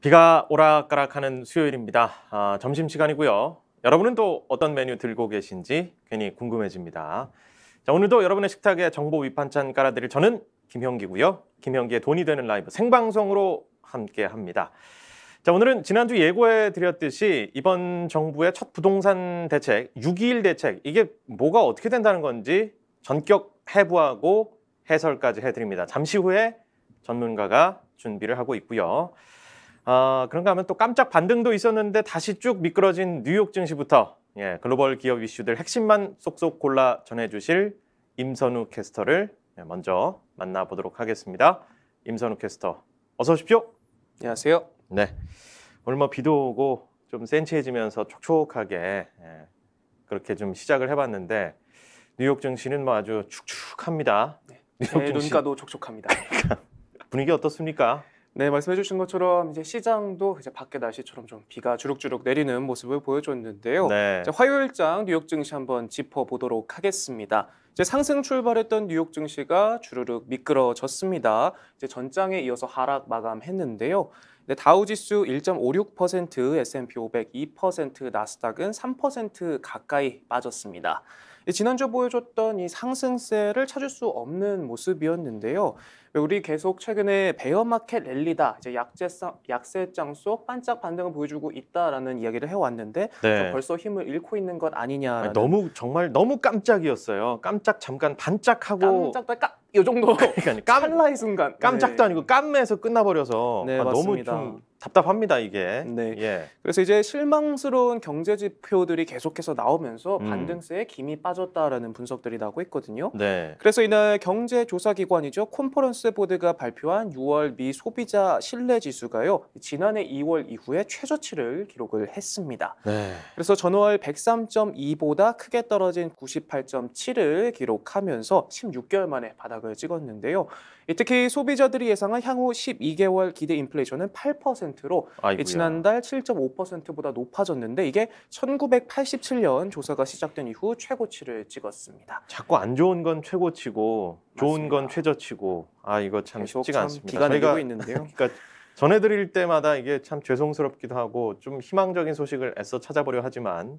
비가 오락가락하는 수요일입니다. 점심시간이고요. 여러분은 또 어떤 메뉴 들고 계신지 괜히 궁금해집니다. 자, 오늘도 여러분의 식탁에 정보 위판찬 깔아드릴 저는 김형기고요. 김형기의 돈이 되는 라이브 생방송으로 함께합니다. 자, 오늘은 지난주 예고해드렸듯이 이번 정부의 첫 부동산 대책, 6.21 대책, 이게 뭐가 어떻게 된다는 건지 전격 해부하고 해설까지 해드립니다. 잠시 후에 전문가가 준비를 하고 있고요. 그런가 하면 또 깜짝 반등도 있었는데 다시 쭉 미끄러진 뉴욕 증시부터 글로벌 기업 이슈들 핵심만 쏙쏙 골라 전해주실 임선우 캐스터를 먼저 만나보도록 하겠습니다. 임선우 캐스터, 어서 오십시오. 안녕하세요. 네, 오늘 뭐 비도 오고 좀 센치해지면서 촉촉하게 그렇게 좀 시작을 해봤는데 뉴욕 증시는 뭐 아주 축축합니다. 네, 뉴욕 제 증시 눈가도 촉촉합니다. 분위기 어떻습니까? 네, 말씀해주신 것처럼 이제 시장도 이제 밖에 날씨처럼 좀 비가 주룩주룩 내리는 모습을 보여줬는데요. 네. 자, 화요일장 뉴욕 증시 한번 짚어보도록 하겠습니다. 이제 상승 출발했던 뉴욕 증시가 주르륵 미끄러졌습니다. 이제 전장에 이어서 하락 마감했는데요. 네, 다우지수 1.56%, S&P 500 2%, 나스닥은 3% 가까이 빠졌습니다. 지난주 보여줬던 이 상승세를 찾을 수 없는 모습이었는데요. 우리 계속 최근에 베어마켓 랠리다, 이제 약세장 속 반짝 반등을 보여주고 있다라는 이야기를 해왔는데 네. 벌써 힘을 잃고 있는 것 아니냐라는. 정말 너무 깜짝이었어요. 깜짝 잠깐 반짝하고 요 정도 그러니까 찰나의 순간 깜짝도 아니고 깜매에서 끝나버려서 네, 너무 맞습니다. 좀 답답합니다 이게. 네. 예. 그래서 이제 실망스러운 경제 지표들이 계속해서 나오면서 음. 반등세에 김이 빠졌다라는 분석들이 나오고 있거든요. 네. 그래서 이날 경제조사기관이죠. 컨퍼런스 보드가 발표한 6월 미 소비자 신뢰지수가요. 지난해 2월 이후에 최저치를 기록을 했습니다. 네. 그래서 전월 103.2보다 크게 떨어진 98.7을 기록하면서 16개월 만에 바닥을 찍었는데요. 특히 소비자들이 예상한 향후 12개월 기대 인플레이션은 8%로 지난달 7.5%보다 높아졌는데 이게 1987년 조사가 시작된 이후 최고치를 찍었습니다. 자꾸 안 좋은 건 최고치고 좋은 맞습니다. 건 최저치고 이거 참 쉽지가 않습니다. 비가 내리고 있는데요. 그러니까 전해드릴 때마다 이게 참 죄송스럽기도 하고 좀 희망적인 소식을 애써 찾아보려 하지만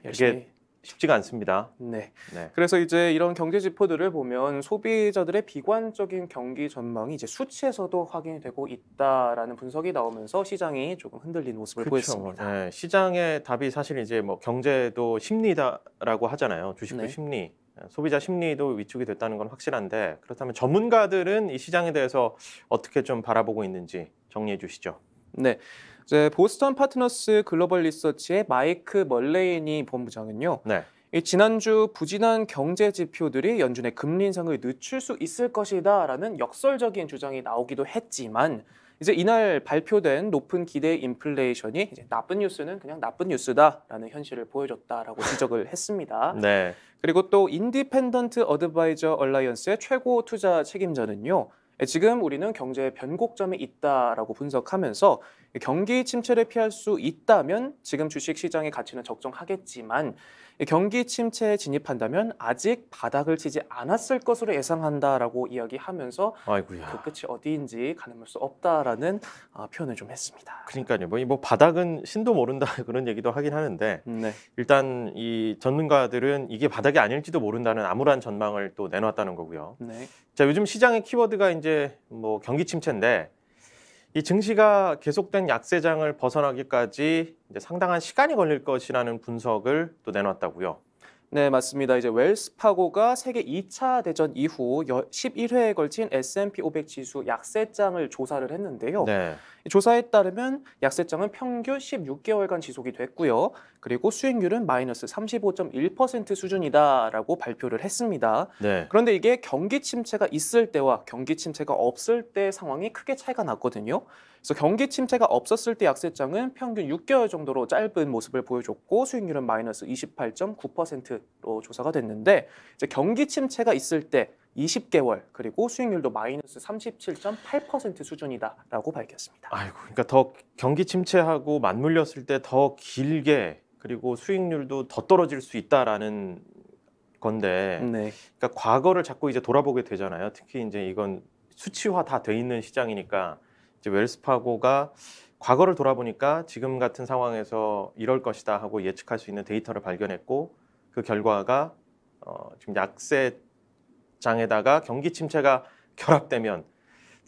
이게 쉽지가 않습니다. 네. 네. 그래서 이제 이런 경제 지표들을 보면 소비자들의 비관적인 경기 전망이 이제 수치에서도 확인이 되고 있다라는 분석이 나오면서 시장이 조금 흔들린 모습을 보였습니다. 네, 시장의 답이 사실 이제 뭐 경제도 심리다라고 하잖아요. 주식도 네. 심리, 소비자 심리도 위축이 됐다는 건 확실한데 그렇다면 전문가들은 이 시장에 대해서 어떻게 좀 바라보고 있는지 정리해 주시죠. 네. 이제 보스턴 파트너스 글로벌 리서치의 마이크 멀레이니 본부장은요. 네. 이 지난주 부진한 경제 지표들이 연준의 금리 인상을 늦출 수 있을 것이다라는 역설적인 주장이 나오기도 했지만 이제 이날 발표된 높은 기대 인플레이션이 이제 나쁜 뉴스는 그냥 나쁜 뉴스다라는 현실을 보여줬다라고 지적을 했습니다. 네. 그리고 또 인디펜던트 어드바이저 얼라이언스의 최고 투자 책임자는요. 지금 우리는 경제의 변곡점에 있다라고 분석하면서 경기 침체를 피할 수 있다면 지금 주식시장의 가치는 적정하겠지만 경기 침체에 진입한다면 아직 바닥을 치지 않았을 것으로 예상한다라고 이야기하면서 아이고야. 그 끝이 어디인지 가늠할 수 없다라는 표현을 좀 했습니다. 그러니까요. 뭐 바닥은 신도 모른다 그런 얘기도 하긴 하는데 네. 일단 이 전문가들은 이게 바닥이 아닐지도 모른다는 암울한 전망을 또 내놨다는 거고요. 네. 자, 요즘 시장의 키워드가 이제 뭐 경기 침체인데 이 증시가 계속된 약세장을 벗어나기까지 이제 상당한 시간이 걸릴 것이라는 분석을 또 내놨다고요. 네, 맞습니다. 이제 웰스파고가 세계 2차 대전 이후 11회에 걸친 S&P 500 지수 약세장을 조사를 했는데요. 네. 조사에 따르면 약세장은 평균 16개월간 지속이 됐고요. 그리고 수익률은 마이너스 35.1% 수준이다라고 발표를 했습니다. 네. 그런데 이게 경기 침체가 있을 때와 경기 침체가 없을 때 상황이 크게 차이가 났거든요. 그래서 경기 침체가 없었을 때 약세장은 평균 6개월 정도로 짧은 모습을 보여줬고 수익률은 마이너스 28.9%로 조사가 됐는데 이제 경기 침체가 있을 때 20개월 그리고 수익률도 마이너스 37.8% 수준이다라고 밝혔습니다. 아이고, 그러니까 더 경기 침체하고 맞물렸을 때 더 길게 그리고 수익률도 더 떨어질 수 있다라는 건데, 네. 그러니까 과거를 자꾸 이제 돌아보게 되잖아요. 특히 이제 이건 수치화 다 돼 있는 시장이니까 이제 웰스파고가 과거를 돌아보니까 지금 같은 상황에서 이럴 것이다 하고 예측할 수 있는 데이터를 발견했고 그 결과가 지금 약세장에다가 경기 침체가 결합되면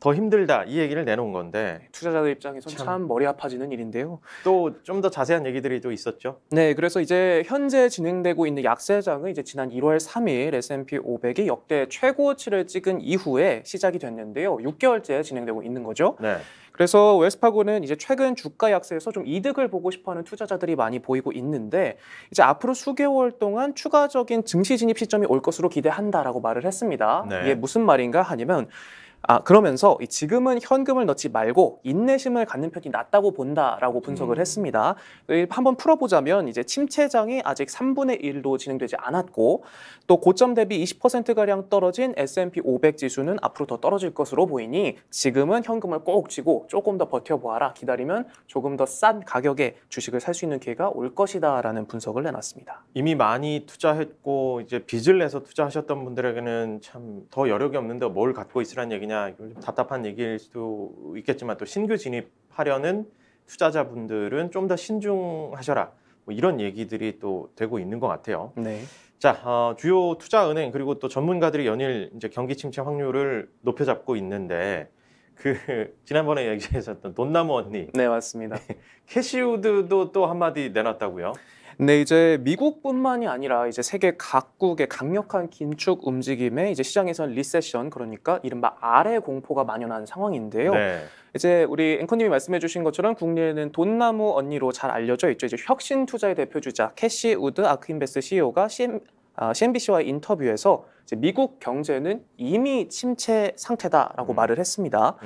더 힘들다 이 얘기를 내놓은 건데 투자자들 입장에선 참. 참 머리 아파지는 일인데요. 또 좀 더 자세한 얘기들이 또 있었죠. 네, 그래서 이제 현재 진행되고 있는 약세장은 이제 지난 1월 3일 S&P 500이 역대 최고치를 찍은 이후에 시작이 됐는데요. 6개월째 진행되고 있는 거죠. 네. 그래서 웰스파고는 이제 최근 주가 약세에서 좀 이득을 보고 싶어하는 투자자들이 많이 보이고 있는데 이제 앞으로 수개월 동안 추가적인 증시 진입 시점이 올 것으로 기대한다라고 말을 했습니다. 네. 이게 무슨 말인가 하냐면 그러면서 지금은 현금을 넣지 말고 인내심을 갖는 편이 낫다고 본다라고 분석을 했습니다. 한번 풀어보자면 이제 침체장이 아직 3분의 1도 진행되지 않았고 또 고점 대비 20%가량 떨어진 S&P 500 지수는 앞으로 더 떨어질 것으로 보이니 지금은 현금을 꼭 쥐고 조금 더 버텨보아라. 기다리면 조금 더 싼 가격에 주식을 살 수 있는 기회가 올 것이다라는 분석을 내놨습니다. 이미 많이 투자했고 이제 빚을 내서 투자하셨던 분들에게는 참 더 여력이 없는데 뭘 갖고 있으란 얘기냐 이건 좀 답답한 얘기일 수도 있겠지만 또 신규 진입하려는 투자자분들은 좀 더 신중하셔라 뭐 이런 얘기들이 또 되고 있는 것 같아요. 네. 자, 주요 투자은행 그리고 또 전문가들이 연일 이제 경기 침체 확률을 높여잡고 있는데 그 지난번에 얘기했었던 돈나무 언니 네, 맞습니다. 캐시우드도 또 한마디 내놨다고요? 네, 이제 미국뿐만이 아니라 이제 세계 각국의 강력한 긴축 움직임에 이제 시장에서는 리세션, 그러니까 이른바 아래 공포가 만연한 상황인데요. 네. 이제 우리 앵커님이 말씀해주신 것처럼 국내에는 돈나무 언니로 잘 알려져 있죠. 이제 혁신 투자의 대표주자 캐시 우드 아크인베스트 CEO가 CNBC와의 인터뷰에서 이제 미국 경제는 이미 침체 상태다라고 말을 했습니다.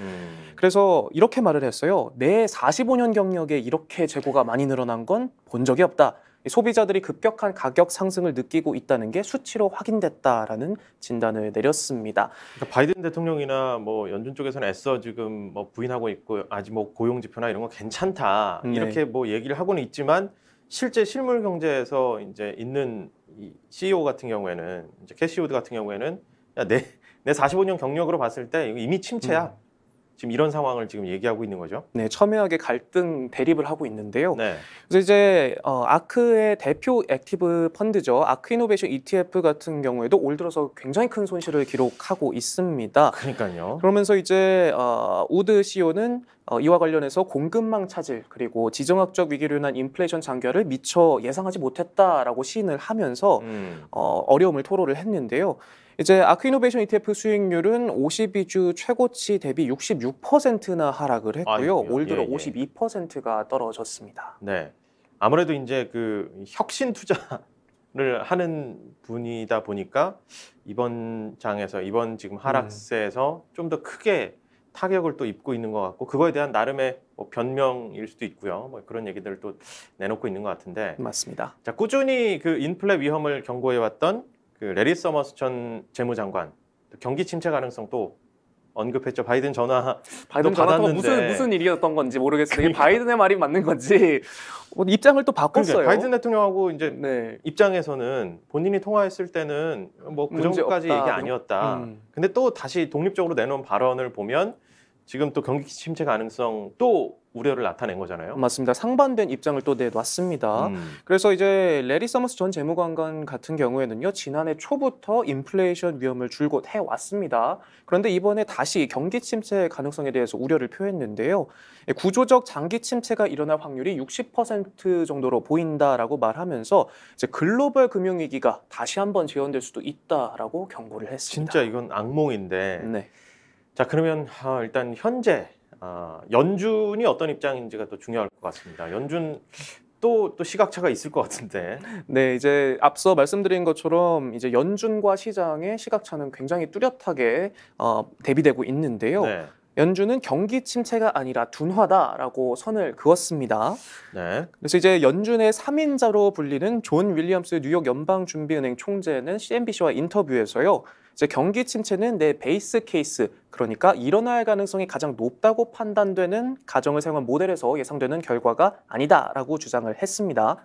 그래서 이렇게 말을 했어요. 내 45년 경력에 이렇게 재고가 많이 늘어난 건 본 적이 없다. 소비자들이 급격한 가격 상승을 느끼고 있다는 게 수치로 확인됐다라는 진단을 내렸습니다. 그러니까 바이든 대통령이나 뭐 연준 쪽에서는 애써 지금 뭐 부인하고 있고 아직 뭐 고용 지표나 이런 거 괜찮다 네. 이렇게 뭐 얘기를 하고는 있지만 실제 실물 경제에서 이제 있는 이 CEO 같은 경우에는 이제 캐시우드 같은 경우에는 야, 내 45년 경력으로 봤을 때 이거 이미 침체야. 지금 이런 상황을 지금 얘기하고 있는 거죠. 네, 첨예하게 갈등 대립을 하고 있는데요. 네. 그래서 이제 아크의 대표 액티브 펀드죠. 아크 이노베이션 ETF 같은 경우에도 올 들어서 굉장히 큰 손실을 기록하고 있습니다. 그러니까요. 그러면서 이제 우드 CEO는 이와 관련해서 공급망 차질 그리고 지정학적 위기로 인한 인플레이션 장기화를 미처 예상하지 못했다라고 시인을 하면서 어려움을 토로를 했는데요. 이제 아크 이노베이션 ETF 수익률은 52주 최고치 대비 66%나 하락을 했고요. 아이고요. 올 들어 예, 예. 52%가 떨어졌습니다. 네. 아무래도 이제 그 혁신 투자를 하는 분이다 보니까 이번 장에서 이번 지금 하락세에서 좀 더 크게 타격을 또 입고 있는 것 같고 그거에 대한 나름의 뭐 변명일 수도 있고요. 뭐 그런 얘기들을 또 내놓고 있는 것 같은데. 맞습니다. 자, 꾸준히 그 인플레 위험을 경고해왔던 그 레리 서머스 전 재무장관 경기 침체 가능성 또 언급했죠. 바이든 전화 바이든 또 전화가 받았는데. 무슨 일이었던 건지 모르겠어요. 이게 바이든의 말이 맞는 건지 입장을 또 바꿨어요. 그러니까 바이든 대통령하고 이제 네. 입장에서는 본인이 통화했을 때는 뭐 그 문제 정도까지 없다. 얘기 아니었다. 근데 또 다시 독립적으로 내놓은 발언을 보면 지금 또 경기 침체 가능성 또 우려를 나타낸 거잖아요. 맞습니다. 상반된 입장을 또 내놨습니다. 그래서 이제 레리 서머스 전 재무관관 같은 경우에는요, 지난해 초부터 인플레이션 위험을 줄곧 해왔습니다. 그런데 이번에 다시 경기 침체 가능성에 대해서 우려를 표했는데요. 구조적 장기 침체가 일어날 확률이 60% 정도로 보인다라고 말하면서 이제 글로벌 금융위기가 다시 한번 재현될 수도 있다라고 경고를 했습니다. 진짜 이건 악몽인데. 네. 자, 그러면 일단 현재 연준이 어떤 입장인지가 또 중요할 것 같습니다. 연준 또 시각차가 있을 것 같은데. 네, 이제 앞서 말씀드린 것처럼 이제 연준과 시장의 시각차는 굉장히 뚜렷하게 대비되고 있는데요. 네. 연준은 경기 침체가 아니라 둔화다라고 선을 그었습니다. 네. 그래서 이제 연준의 3인자로 불리는 존 윌리엄스 뉴욕 연방준비은행 총재는 CNBC와 인터뷰에서요. 이제 경기 침체는 내 베이스 케이스, 그러니까 일어날 가능성이 가장 높다고 판단되는 가정을 사용한 모델에서 예상되는 결과가 아니다라고 주장을 했습니다.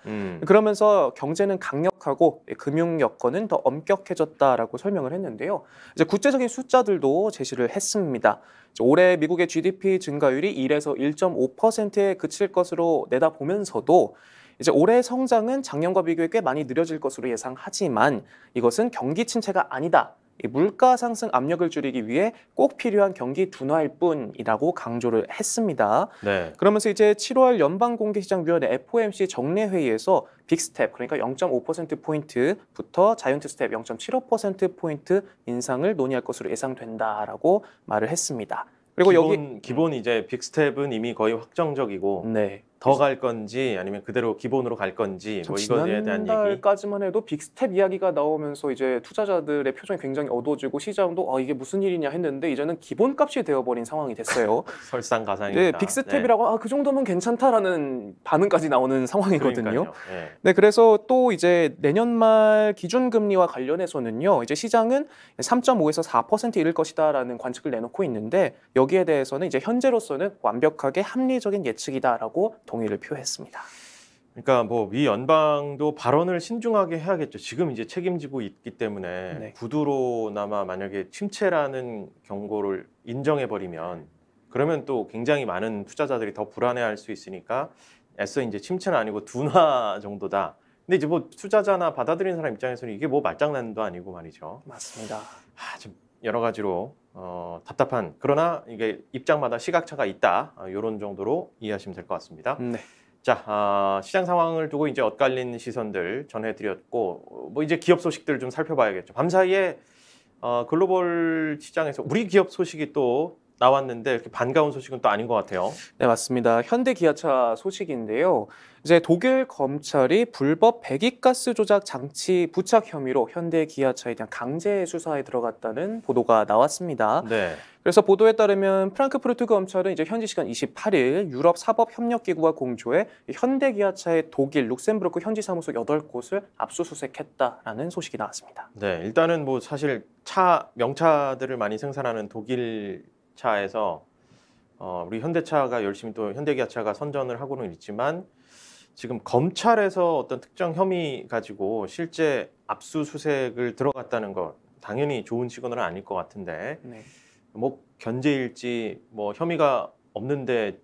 그러면서 경제는 강력하고 금융 여건은 더 엄격해졌다라고 설명을 했는데요. 이제 구체적인 숫자들도 제시를 했습니다. 올해 미국의 GDP 증가율이 1에서 1.5%에 그칠 것으로 내다보면서도 이제 올해 성장은 작년과 비교해 꽤 많이 느려질 것으로 예상하지만 이것은 경기 침체가 아니다. 이 물가 상승 압력을 줄이기 위해 꼭 필요한 경기 둔화일 뿐이라고 강조를 했습니다. 네. 그러면서 이제 7월 연방공개시장위원회 FOMC 정례 회의에서 빅스텝, 그러니까 0.5%포인트부터 자이언트 스텝 0.75%포인트 인상을 논의할 것으로 예상된다라고 말을 했습니다. 그리고 기본 이제 빅스텝은 이미 거의 확정적이고 네. 더 갈 건지 아니면 그대로 기본으로 갈 건지 뭐 이거에 대한 얘기. 지난달까지만 해도 빅스텝 이야기가 나오면서 이제 투자자들의 표정이 굉장히 어두워지고 시장도 이게 무슨 일이냐 했는데 이제는 기본값이 되어버린 상황이 됐어요. 설상가상입니다. 네, 빅스텝이라고 그 정도면 괜찮다라는 반응까지 나오는 상황이거든요. 그러니까요. 네. 네, 그래서 또 이제 내년 말 기준금리와 관련해서는요, 이제 시장은 3.5에서 4% 이를 것이다라는 관측을 내놓고 있는데 여기에 대해서는 이제 현재로서는 완벽하게 합리적인 예측이다라고 동의를 표했습니다. 그러니까 뭐 미 연방도 발언을 신중하게 해야겠죠. 지금 이제 책임지고 있기 때문에 네. 구두로나마 만약에 침체라는 경고를 인정해 버리면 그러면 또 굉장히 많은 투자자들이 더 불안해할 수 있으니까 애써 이제 침체는 아니고 둔화 정도다. 근데 이제 뭐 투자자나 받아들이는 사람 입장에서는 이게 뭐 말장난도 아니고 말이죠. 맞습니다. 좀 여러 가지로 답답한, 그러나 이게 입장마다 시각차가 있다. 이런 정도로 이해하시면 될 것 같습니다. 네. 자, 시장 상황을 두고 이제 엇갈린 시선들 전해드렸고, 뭐 이제 기업 소식들 좀 살펴봐야겠죠. 밤사이에 글로벌 시장에서 우리 기업 소식이 또 나왔는데 이렇게 반가운 소식은 또 아닌 것 같아요. 네, 맞습니다. 현대기아차 소식인데요. 이제 독일 검찰이 불법 배기가스 조작 장치 부착 혐의로 현대기아차에 대한 강제 수사에 들어갔다는 보도가 나왔습니다. 네. 그래서 보도에 따르면 프랑크푸르트 검찰은 이제 현지 시간 28일 유럽 사법협력기구와 공조해 현대기아차의 독일, 룩셈부르크 현지 사무소 8곳을 압수수색했다라는 소식이 나왔습니다. 네, 일단은 뭐 사실 명차들을 많이 생산하는 독일 차에서 우리 현대차가 열심히 또 현대기아차가 선전을 하고는 있지만 지금 검찰에서 어떤 특정 혐의 가지고 실제 압수수색을 들어갔다는 거 당연히 좋은 시그널은 아닐 것 같은데 네. 뭐 견제일지 뭐 혐의가 없는데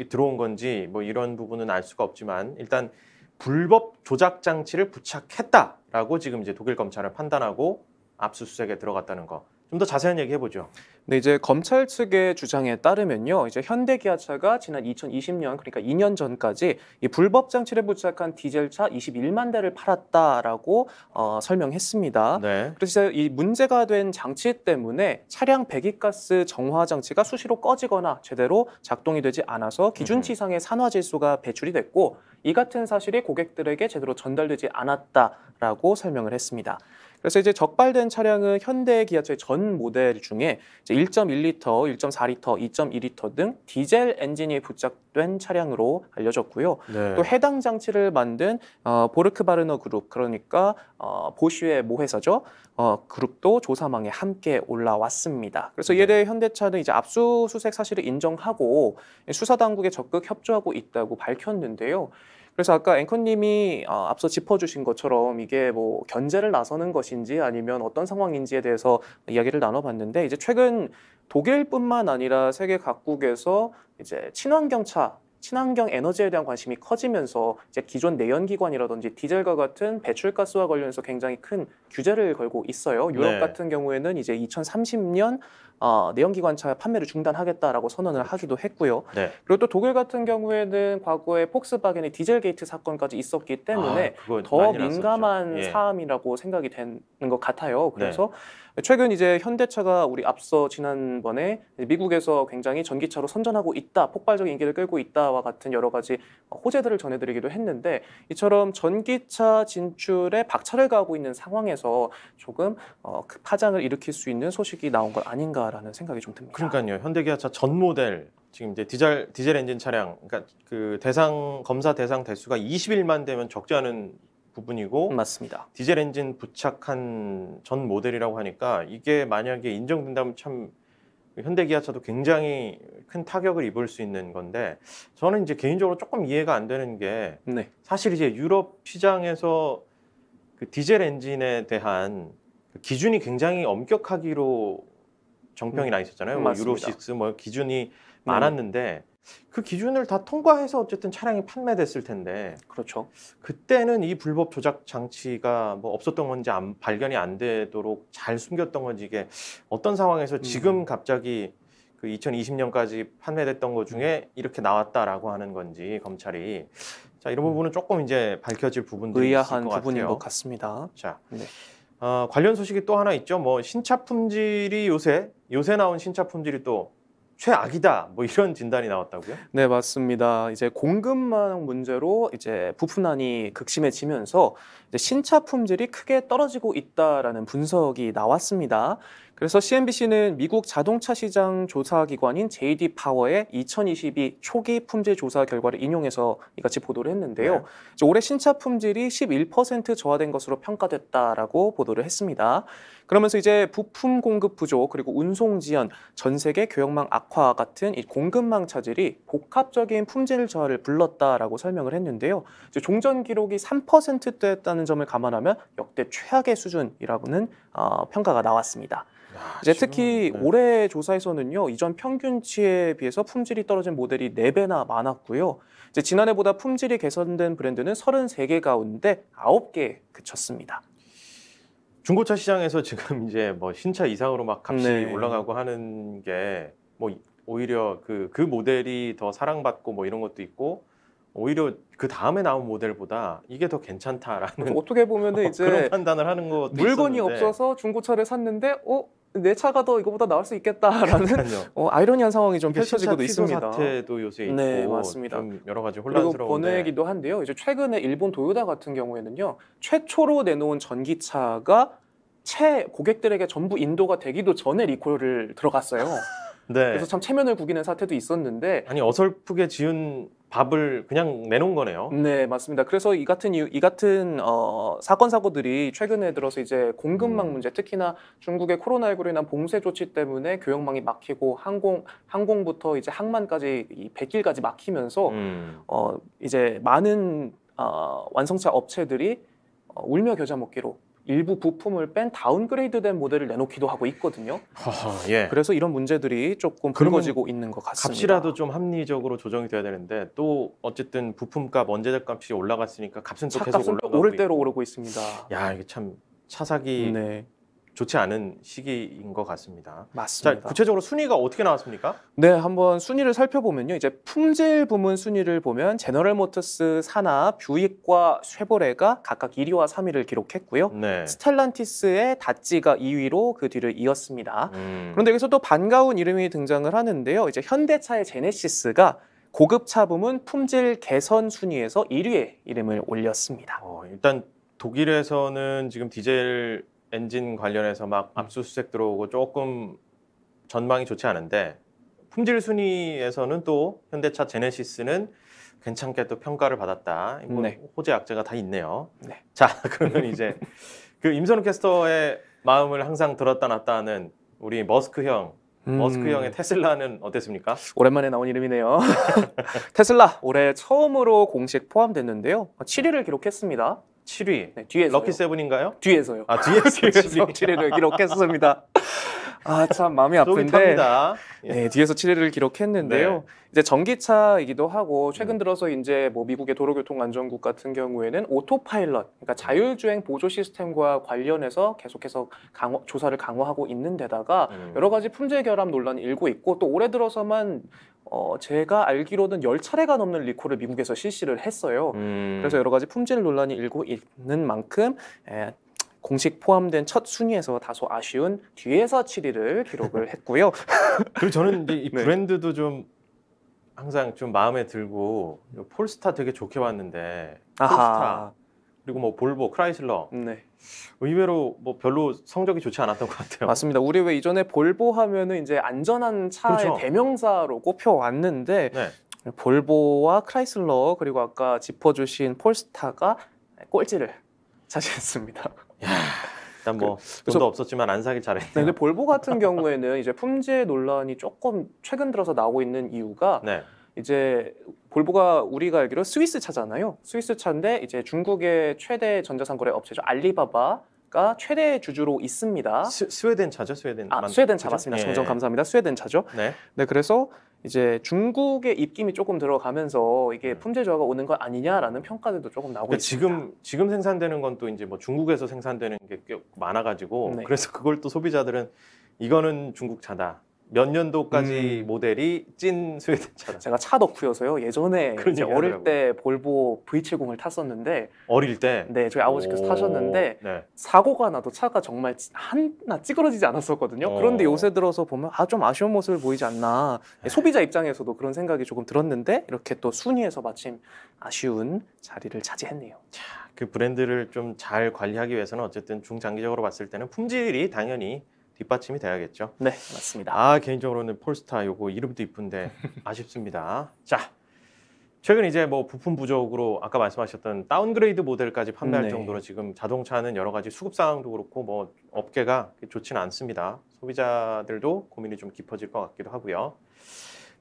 들어온 건지 뭐 이런 부분은 알 수가 없지만 일단 불법 조작 장치를 부착했다라고 지금 이제 독일 검찰을 판단하고 압수수색에 들어갔다는 거. 좀 더 자세한 얘기 해보죠. 네, 이제 검찰 측의 주장에 따르면요, 이제 현대기아차가 지난 2020년, 그러니까 2년 전까지 이 불법 장치를 부착한 디젤차 21만 대를 팔았다라고 설명했습니다. 네. 그래서 이 문제가 된 장치 때문에 차량 배기가스 정화 장치가 수시로 꺼지거나 제대로 작동이 되지 않아서 기준치 이상의 산화질소가 배출이 됐고 이 같은 사실이 고객들에게 제대로 전달되지 않았다라고 설명을 했습니다. 그래서 이제 적발된 차량은 현대 기아차의 전 모델 중에 1.1리터, 1.4리터, 2.2리터 등 디젤 엔진이 부착된 차량으로 알려졌고요. 네. 또 해당 장치를 만든 보르크바르너 그룹, 그러니까 보쉬의 모회사죠. 그룹도 조사망에 함께 올라왔습니다. 그래서 이에 대해 현대차는 이제 압수수색 사실을 인정하고 수사 당국에 적극 협조하고 있다고 밝혔는데요. 그래서 아까 앵커님이 앞서 짚어주신 것처럼 이게 뭐 견제를 나서는 것인지 아니면 어떤 상황인지에 대해서 이야기를 나눠봤는데 이제 최근 독일뿐만 아니라 세계 각국에서 이제 친환경 에너지에 대한 관심이 커지면서 이제 기존 내연기관이라든지 디젤과 같은 배출가스와 관련해서 굉장히 큰 규제를 걸고 있어요. 유럽 네. 같은 경우에는 이제 2030년 내연기관차 판매를 중단하겠다라고 선언을 하기도 했고요. 네. 그리고 또 독일 같은 경우에는 과거에 폭스바겐의 디젤 게이트 사건까지 있었기 때문에 그거 더 난리 났었죠. 민감한 예. 사안이라고 생각이 되는 것 같아요. 그래서 최근 이제 현대차가 우리 앞서 지난번에 미국에서 굉장히 전기차로 선전하고 있다, 폭발적인 인기를 끌고 있다와 같은 여러 가지 호재들을 전해드리기도 했는데 이처럼 전기차 진출에 박차를 가하고 있는 상황에서 조금 그 파장을 일으킬 수 있는 소식이 나온 것 아닌가라는 생각이 좀 듭니다. 그러니까요. 현대기아차 전 모델 지금 이제 디젤 엔진 차량, 그러니까 그 검사 대상 대수가 21만 대면 적지 않은 부분이고 맞습니다. 디젤 엔진 부착한 전 모델이라고 하니까 이게 만약에 인정된다면 참 현대기아차도 굉장히 큰 타격을 입을 수 있는 건데 저는 이제 개인적으로 조금 이해가 안 되는 게 네. 사실 이제 유럽 시장에서 그 디젤 엔진에 대한 그 기준이 굉장히 엄격하기로 정평이 나 있었잖아요. 뭐 유로 맞습니다. 6, 뭐 기준이 많았는데 그 기준을 다 통과해서 어쨌든 차량이 판매됐을 텐데 그렇죠. 그때는 이 불법 조작 장치가 뭐 없었던 건지 발견이 안 되도록 잘 숨겼던 건지 이게 어떤 상황에서 지금 갑자기 그 2020년까지 판매됐던 것 중에 이렇게 나왔다라고 하는 건지 검찰이 자 이런 부분은 조금 이제 밝혀질 부분들이 있을 의아한 것 부분인 같아요. 것 같습니다. 자, 네. 관련 소식이 또 하나 있죠. 뭐 신차 품질이 요새 나온 신차 품질이 또 최악이다. 뭐 이런 진단이 나왔다고요? 네, 맞습니다. 이제 공급망 문제로 이제 부품난이 극심해지면서 이제 신차 품질이 크게 떨어지고 있다라는 분석이 나왔습니다. 그래서 CNBC는 미국 자동차 시장 조사 기관인 JD 파워의 2022 초기 품질 조사 결과를 인용해서 이같이 보도를 했는데요. 네. 이제 올해 신차 품질이 11% 저하된 것으로 평가됐다라고 보도를 했습니다. 그러면서 이제 부품 공급 부족 그리고 운송 지연, 전 세계 교역망 악화 같은 이 공급망 차질이 복합적인 품질 저하를 불렀다라고 설명을 했는데요. 이제 종전 기록이 3%대였다는 점을 감안하면 역대 최악의 수준이라고는 평가가 나왔습니다. 이제 특히 올해 조사에서는요, 이전 평균치에 비해서 품질이 떨어진 모델이 4배나 많았고요. 이제 지난해보다 품질이 개선된 브랜드는 33개 가운데 9개에 그쳤습니다. 중고차 시장에서 지금 이제 뭐 신차 이상으로 막 값이 네. 올라가고 하는 게 뭐 오히려 그 모델이 더 사랑받고 뭐 이런 것도 있고 오히려 그 다음에 나온 모델보다 이게 더 괜찮다라는 어떻게 보면은 이제 그런 판단을 하는 것도 물건이 있었는데. 없어서 중고차를 샀는데 내 차가 더 이거보다 나을 수 있겠다라는 그러니까요. 아이러니한 상황이 좀 이게 펼쳐지고도 신차 취소 있습니다. 사태도 요새 있고 네, 맞습니다. 좀 여러 가지 그리고 혼란스러운데 번외이기도 한데요. 이제 최근에 일본 도요타 같은 경우에는요, 최초로 내놓은 전기차가 고객들에게 전부 인도가 되기도 전에 리콜을 들어갔어요. 네. 그래서 참 체면을 구기는 사태도 있었는데, 아니 어설프게 지은 밥을 그냥 내놓은 거네요. 네, 맞습니다. 그래서 이 같은 사건 사고들이 최근에 들어서 이제 공급망 문제, 특히나 중국의 코로나19로 인한 봉쇄 조치 때문에 교역망이 막히고 항공부터 이제 항만까지 이 백길까지 막히면서 이제 많은 완성차 업체들이 울며 겨자 먹기로 일부 부품을 뺀 다운그레이드된 모델을 내놓기도 하고 있거든요. 예. 그래서 이런 문제들이 조금 불거지고 있는 것 같습니다. 값이라도 좀 합리적으로 조정이 돼야 되는데 또 어쨌든 부품값, 원재료 값이 올라갔으니까 값은 또 계속 차값은 올라가고 오를 대로 있고. 오르고 있습니다. 야, 이게 참 차 사기 네, 좋지 않은 시기인 것 같습니다. 자, 맞습니다. 구체적으로 순위가 어떻게 나왔습니까? 네, 한번 순위를 살펴보면요. 이제 품질 부문 순위를 보면 제너럴모터스, 산하, 뷰익과 쉐보레가 각각 1위와 3위를 기록했고요. 네. 스텔란티스의 다찌가 2위로 그 뒤를 이었습니다. 그런데 여기서 또 반가운 이름이 등장을 하는데요. 이제 현대차의 제네시스가 고급차 부문 품질 개선 순위에서 1위에 이름을 올렸습니다. 일단 독일에서는 지금 디젤 엔진 관련해서 막 압수수색 들어오고 조금 전망이 좋지 않은데 품질 순위에서는 또 현대차 제네시스는 괜찮게 또 평가를 받았다. 이건 네. 호재 악재가 다 있네요. 네. 자, 그러면 이제 그 임선우 캐스터의 마음을 항상 들었다 놨다 하는 우리 머스크 형의 테슬라는 어땠습니까? 오랜만에 나온 이름이네요. 테슬라 올해 처음으로 공식 포함됐는데요. 7위를 기록했습니다. 7위. 네, 뒤에서 럭키 세븐인가요? 뒤에서요. 뒤에서 뒤에서 7위. 7위를 기록했습니다. 참 마음이 속이 아픈데 탑니다. 네, 뒤에서 7위를 기록했는데요. 네. 이제 전기차이기도 하고 최근 들어서 이제 뭐 미국의 도로교통안전국 같은 경우에는 오토파일럿, 그러니까 자율주행 보조 시스템과 관련해서 계속해서 조사를 강화하고 있는 데다가 여러 가지 품질 결함 논란이 일고 있고 또 올해 들어서만 제가 알기로는 10차례가 넘는 리콜을 미국에서 실시를 했어요. 그래서 여러 가지 품질 논란이 일고 있는 만큼 공식 포함된 첫 순위에서 다소 아쉬운 뒤에서 7위를 기록을 했고요. 그리고 저는 이제 이 네. 브랜드도 좀 항상 좀 마음에 들고 폴스타 되게 좋게 봤는데 폴스타 아하. 그리고 뭐 볼보, 크라이슬러 네. 의외로 뭐 별로 성적이 좋지 않았던 것 같아요. 맞습니다. 우리 왜 이전에 볼보 하면은 이제 안전한 차의 그렇죠. 대명사로 꼽혀왔는데 네. 볼보와 크라이슬러 그리고 아까 짚어주신 폴스타가 꼴찌를 차지했습니다. 일단 뭐 그래서- 돈도 없었지만 안 사길 잘했네요. 네, 근데 볼보 같은 경우에는 이제 품질 논란이 조금 최근 들어서 나오고 있는 이유가 네. 이제 볼보가 우리가 알기로 스위스 차잖아요. 스위스 차인데 이제 중국의 최대 전자상거래 업체죠. 알리바바가 최대 주주로 있습니다. 스웨덴 차죠, 스웨덴. 스웨덴 차 그죠? 맞습니다. 예. 정정 감사합니다. 스웨덴 차죠. 네. 네, 그래서 이제 중국의 입김이 조금 들어가면서 이게 품질 저하가 오는 것 아니냐라는 평가들도 조금 나오고 그러니까 있습니다. 지금 생산되는 건 또 이제 뭐 중국에서 생산되는 게 꽤 많아가지고 네. 그래서 그걸 또 소비자들은 이거는 중국 차다. 몇 년도까지 모델이 찐 스웨덴 차다. 제가 차 덕후여서요. 예전에 그런 이제 얘기 어릴 하더라고요. 때 볼보 V70을 탔었는데, 어릴 때. 네, 저희 아버지께서 오, 타셨는데 네. 사고가 나도 차가 정말 하나 찌그러지지 않았었거든요. 그런데 요새 들어서 보면 좀 아쉬운 모습을 보이지 않나. 소비자 입장에서도 그런 생각이 조금 들었는데 이렇게 또 순위에서 마침 아쉬운 자리를 차지했네요. 그 브랜드를 좀 잘 관리하기 위해서는 어쨌든 중장기적으로 봤을 때는 품질이 당연히 뒷받침이 돼야겠죠. 네, 맞습니다. 아, 개인적으로는 폴스타 요거 이름도 이쁜데 아쉽습니다. 자, 최근 이제 뭐 부품 부족으로 아까 말씀하셨던 다운그레이드 모델까지 판매할 네. 정도로 지금 자동차는 여러 가지 수급 상황도 그렇고 뭐 업계가 좋지는 않습니다. 소비자들도 고민이 좀 깊어질 것 같기도 하고요.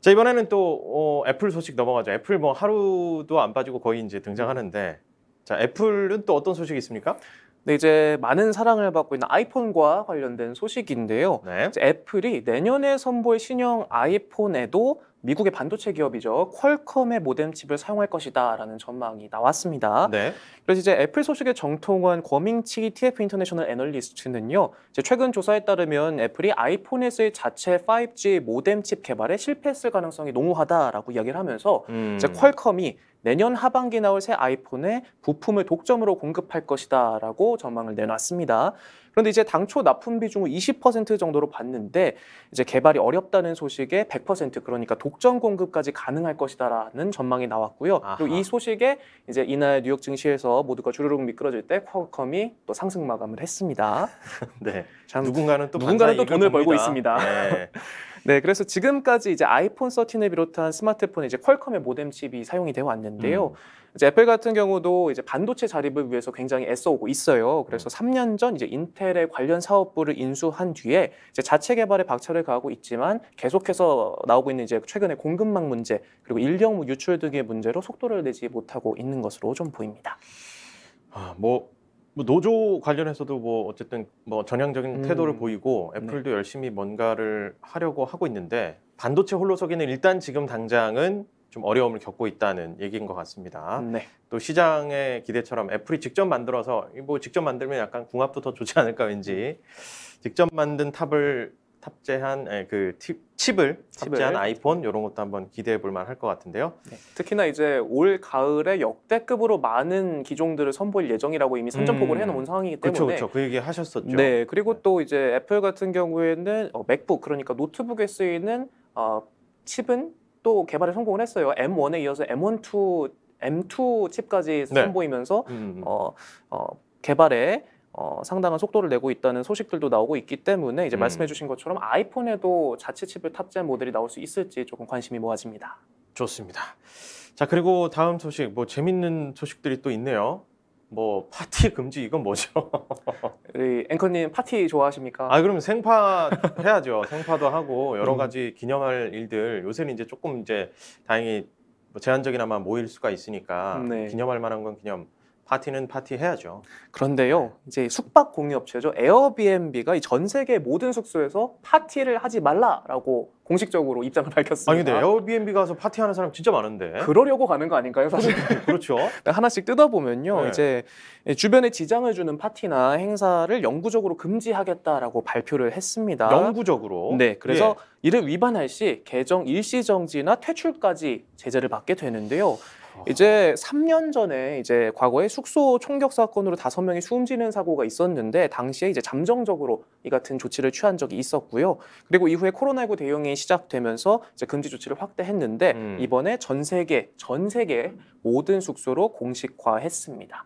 자, 이번에는 또 애플 소식 넘어가죠. 애플 뭐 하루도 안 빠지고 거의 이제 등장하는데, 자, 애플은 또 어떤 소식이 있습니까? 네, 이제 많은 사랑을 받고 있는 아이폰과 관련된 소식인데요. 네. 이제 애플이 내년에 선보일 신형 아이폰에도 미국의 반도체 기업이죠. 퀄컴의 모뎀 칩을 사용할 것이다라는 전망이 나왔습니다. 네. 그래서 이제 애플 소식에 정통한 권밍치 TF 인터내셔널 애널리스트는요. 이제 최근 조사에 따르면 애플이 아이폰에 쓸 자체 5G 모뎀 칩 개발에 실패했을 가능성이 농후하다라고 이야기를 하면서 이제 퀄컴이 내년 하반기 나올 새 아이폰에 부품을 독점으로 공급할 것이다라고 전망을 내놨습니다. 그런데 이제 당초 납품 비중을 20% 정도로 봤는데 이제 개발이 어렵다는 소식에 100% 그러니까 독점 공급까지 가능할 것이다라는 전망이 나왔고요. 아하. 그리고 이 소식에 이제 이날 뉴욕 증시에서 모두가 주르륵 미끄러질 때 퀄컴이 또 상승 마감을 했습니다. 네. 참 누군가는 또 누군가는 또 반사이익을 돈을 벌고 봅니다. 있습니다. 네. 네, 그래서 지금까지 이제 아이폰 13을 비롯한 스마트폰에 이제 퀄컴의 모뎀 칩이 사용이 되어 왔는데요. 이제 애플 같은 경우도 이제 반도체 자립을 위해서 굉장히 애써오고 있어요. 그래서 3년 전 이제 인텔의 관련 사업부를 인수한 뒤에 이제 자체 개발에 박차를 가하고 있지만 계속해서 나오고 있는 이제 최근의 공급망 문제 그리고 인력 유출 등의 문제로 속도를 내지 못하고 있는 것으로 좀 보입니다. 뭐 노조 관련해서도 뭐 어쨌든 뭐 전향적인 태도를 보이고 네. 애플도 열심히 뭔가를 하려고 하고 있는데 반도체 홀로서기는 일단 지금 당장은 좀 어려움을 겪고 있다는 얘기인 것 같습니다. 네. 또 시장의 기대처럼 애플이 직접 만들어서 뭐 직접 만들면 약간 궁합도 더 좋지 않을까 왠지 직접 만든 탑을 탑재한 그 칩을 탑재한 아이폰 이런 것도 한번 기대해 볼 만할 것 같은데요. 네. 특히나 이제 올 가을에 역대급으로 많은 기종들을 선보일 예정이라고 이미 선전포고를 해놓은 상황이기 때문에 그렇죠. 그 얘기 하셨었죠. 네, 그리고 또 이제 애플 같은 경우에는 맥북 그러니까 노트북에 쓰이는 칩은 또 개발에 성공을 했어요. M1에 이어서 M2 칩까지 네. 선보이면서 개발에 상당한 속도를 내고 있다는 소식들도 나오고 있기 때문에 이제 말씀해주신 것처럼 아이폰에도 자체 칩을 탑재한 모델이 나올 수 있을지 조금 관심이 모아집니다. 좋습니다. 자, 그리고 다음 소식 뭐 재밌는 소식들이 또 있네요. 뭐 파티 금지 이건 뭐죠? 우리 앵커님 파티 좋아하십니까? 아, 그럼 생파 해야죠. 생파도 하고 여러 가지 기념할 일들 요새는 이제 조금 이제 다행히 뭐 제한적이나마 모일 수가 있으니까 네. 기념할 만한 건 기념. 파티는 파티 해야죠. 그런데요, 이제 숙박 공유업체죠. 에어비앤비가 이 전 세계 모든 숙소에서 파티를 하지 말라라고 공식적으로 입장을 밝혔습니다. 아니 근데 에어비앤비 가서 파티하는 사람 진짜 많은데. 그러려고 가는 거 아닌가요, 사실? 그렇죠. 하나씩 뜯어보면요, 네. 이제 주변에 지장을 주는 파티나 행사를 영구적으로 금지하겠다라고 발표를 했습니다. 영구적으로. 네, 그래서 이를 위반할 시 계정 일시 정지나 퇴출까지 제재를 받게 되는데요. 이제 3년 전에 이제 과거에 숙소 총격 사건으로 5명이 숨지는 사고가 있었는데 당시에 이제 잠정적으로 이 같은 조치를 취한 적이 있었고요. 그리고 이후에 코로나19 대응이 시작되면서 이제 금지 조치를 확대했는데 이번에 전 세계 모든 숙소로 공식화했습니다.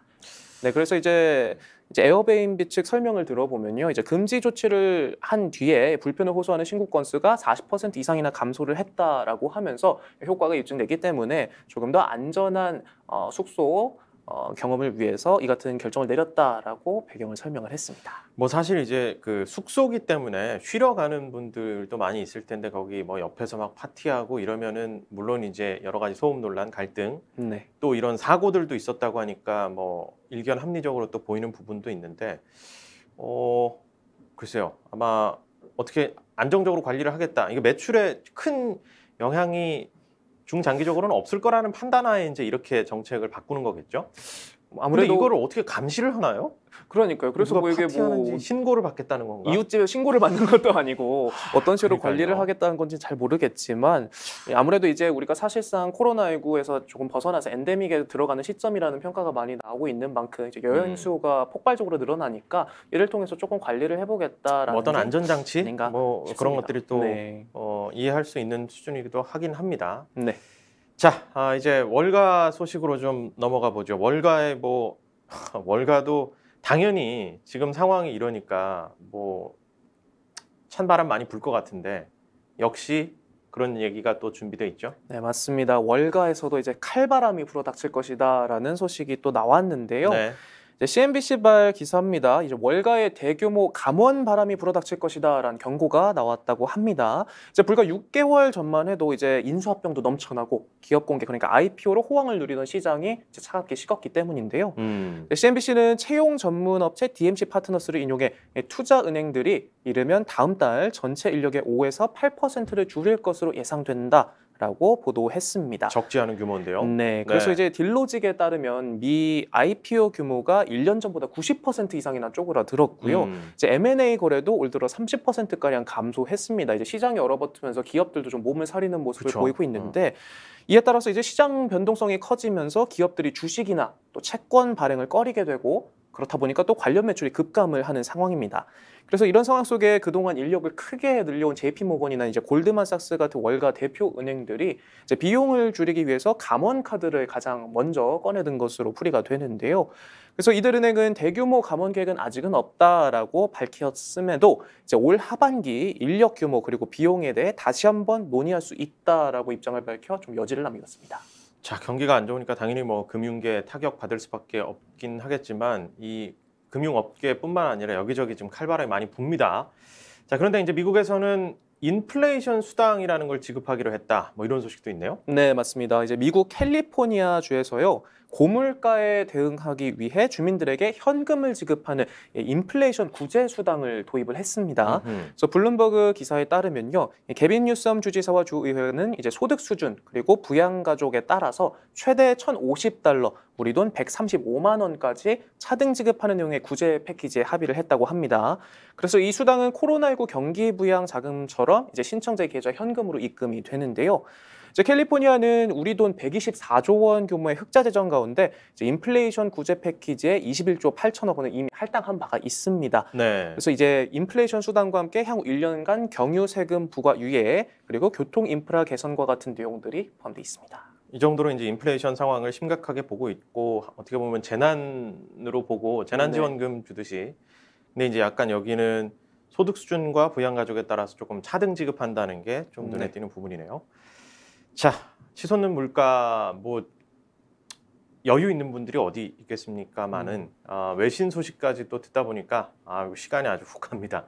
네, 그래서 이제 에어비앤비 측 설명을 들어보면요, 이제 금지 조치를 한 뒤에 불편을 호소하는 신고 건수가 40% 이상이나 감소를 했다라고 하면서 효과가 입증되기 때문에 조금 더 안전한 숙소 경험을 위해서 이 같은 결정을 내렸다라고 배경을 설명을 했습니다. 뭐 사실 이제 그 숙소기 때문에 쉬러 가는 분들도 많이 있을 텐데 거기 뭐 옆에서 막 파티하고 이러면은 물론 이제 여러 가지 소음 논란, 갈등 네. 또 이런 사고들도 있었다고 하니까 뭐 일견 합리적으로 또 보이는 부분도 있는데 글쎄요. 아마 어떻게 안정적으로 관리를 하겠다. 이게 매출에 큰 영향이 중장기적으로는 없을 거라는 판단하에 이제 이렇게 정책을 바꾸는 거겠죠. 아무래도 근데 이거를 어떻게 감시를 하나요? 그러니까요. 그래서 누가 뭐 이게 파티하는지 뭐 신고를 받겠다는 건가? 이웃집에 신고를 받는 것도 아니고 어떤 식으로 그러니까요. 관리를 하겠다는 건지 잘 모르겠지만 아무래도 이제 우리가 사실상 코로나19에서 조금 벗어나서 엔데믹에 들어가는 시점이라는 평가가 많이 나오고 있는 만큼 이제 여행 수요가 폭발적으로 늘어나니까 이를 통해서 조금 관리를 해보겠다라는 뭐 어떤 게 안전장치 아닌가 뭐 그런 싶습니다. 것들이 또 네. 이해할 수 있는 수준이기도 하긴 합니다. 네. 자, 이제 월가 소식으로 좀 넘어가 보죠. 월가에 뭐 월가도 당연히 지금 상황이 이러니까 뭐 찬바람 많이 불 것 같은데 역시 그런 얘기가 또 준비돼 있죠. 네, 맞습니다. 월가에서도 이제 칼바람이 불어닥칠 것이다라는 소식이 또 나왔는데요. 네. 이제 CNBC발 기사입니다. 이제 월가에 대규모 감원 바람이 불어닥칠 것이다라는 경고가 나왔다고 합니다. 이제 불과 6개월 전만 해도 이제 인수합병도 넘쳐나고 기업 공개 그러니까 IPO로 호황을 누리던 시장이 이제 차갑게 식었기 때문인데요. CNBC는 채용 전문 업체 DMC 파트너스를 인용해 투자은행들이 이르면 다음 달 전체 인력의 5에서 8%를 줄일 것으로 예상된다. 라고 보도했습니다. 적지 않은 규모인데요. 네, 그래서 네. 이제 딜로직에 따르면 미 IPO 규모가 1년 전보다 90% 이상이나 쪼그라들었고요. 이제 M&A 거래도 올 들어 30%가량 감소했습니다. 이제 시장이 얼어붙으면서 기업들도 좀 몸을 사리는 모습을 그쵸. 보이고 있는데 이에 따라서 이제 시장 변동성이 커지면서 기업들이 주식이나 또 채권 발행을 꺼리게 되고 그렇다 보니까 또 관련 매출이 급감을 하는 상황입니다. 그래서 이런 상황 속에 그동안 인력을 크게 늘려온 JP모건이나 이제 골드만삭스 같은 월가 대표 은행들이 이제 비용을 줄이기 위해서 감원 카드를 가장 먼저 꺼내든 것으로 풀이가 되는데요. 그래서 이들 은행은 대규모 감원 계획은 아직은 없다라고 밝혔음에도 이제 올 하반기 인력 규모 그리고 비용에 대해 다시 한번 논의할 수 있다라고 입장을 밝혀 좀 여지를 남겼습니다. 자, 경기가 안 좋으니까 당연히 뭐 금융계 타격 받을 수밖에 없긴 하겠지만 이 금융업계뿐만 아니라 여기저기 지금 칼바람이 많이 붑니다. 자, 그런데 이제 미국에서는 인플레이션 수당이라는 걸 지급하기로 했다. 뭐 이런 소식도 있네요. 네, 맞습니다. 이제 미국 캘리포니아 주에서요. 고물가에 대응하기 위해 주민들에게 현금을 지급하는 인플레이션 구제 수당을 도입을 했습니다. 그래서 블룸버그 기사에 따르면요, 게빈 뉴섬 주지사와 주의회는 이제 소득 수준 그리고 부양 가족에 따라서 최대 $1,050, 우리 돈 135만 원까지 차등 지급하는 내용의 구제 패키지에 합의를 했다고 합니다. 그래서 이 수당은 코로나19 경기 부양 자금처럼 이제 신청자의 계좌 현금으로 입금이 되는데요. 이제 캘리포니아는 우리 돈 124조 원 규모의 흑자 재정 가운데 이제 인플레이션 구제 패키지에 21조 8천억 원을 이미 할당한 바가 있습니다. 네. 그래서 이제 인플레이션 수당과 함께 향후 1년간 경유 세금 부과 유예 그리고 교통 인프라 개선과 같은 내용들이 포함되어 있습니다. 이 정도로 이제 인플레이션 상황을 심각하게 보고 있고 어떻게 보면 재난으로 보고 재난지원금 주듯이 근데 이제 약간 여기는 소득 수준과 부양 가족에 따라서 조금 차등 지급한다는 게 좀 눈에 띄는 부분이네요. 자, 치솟는 물가 뭐 여유 있는 분들이 어디 있겠습니까만은 외신 소식까지 또 듣다 보니까 시간이 아주 훅 갑니다.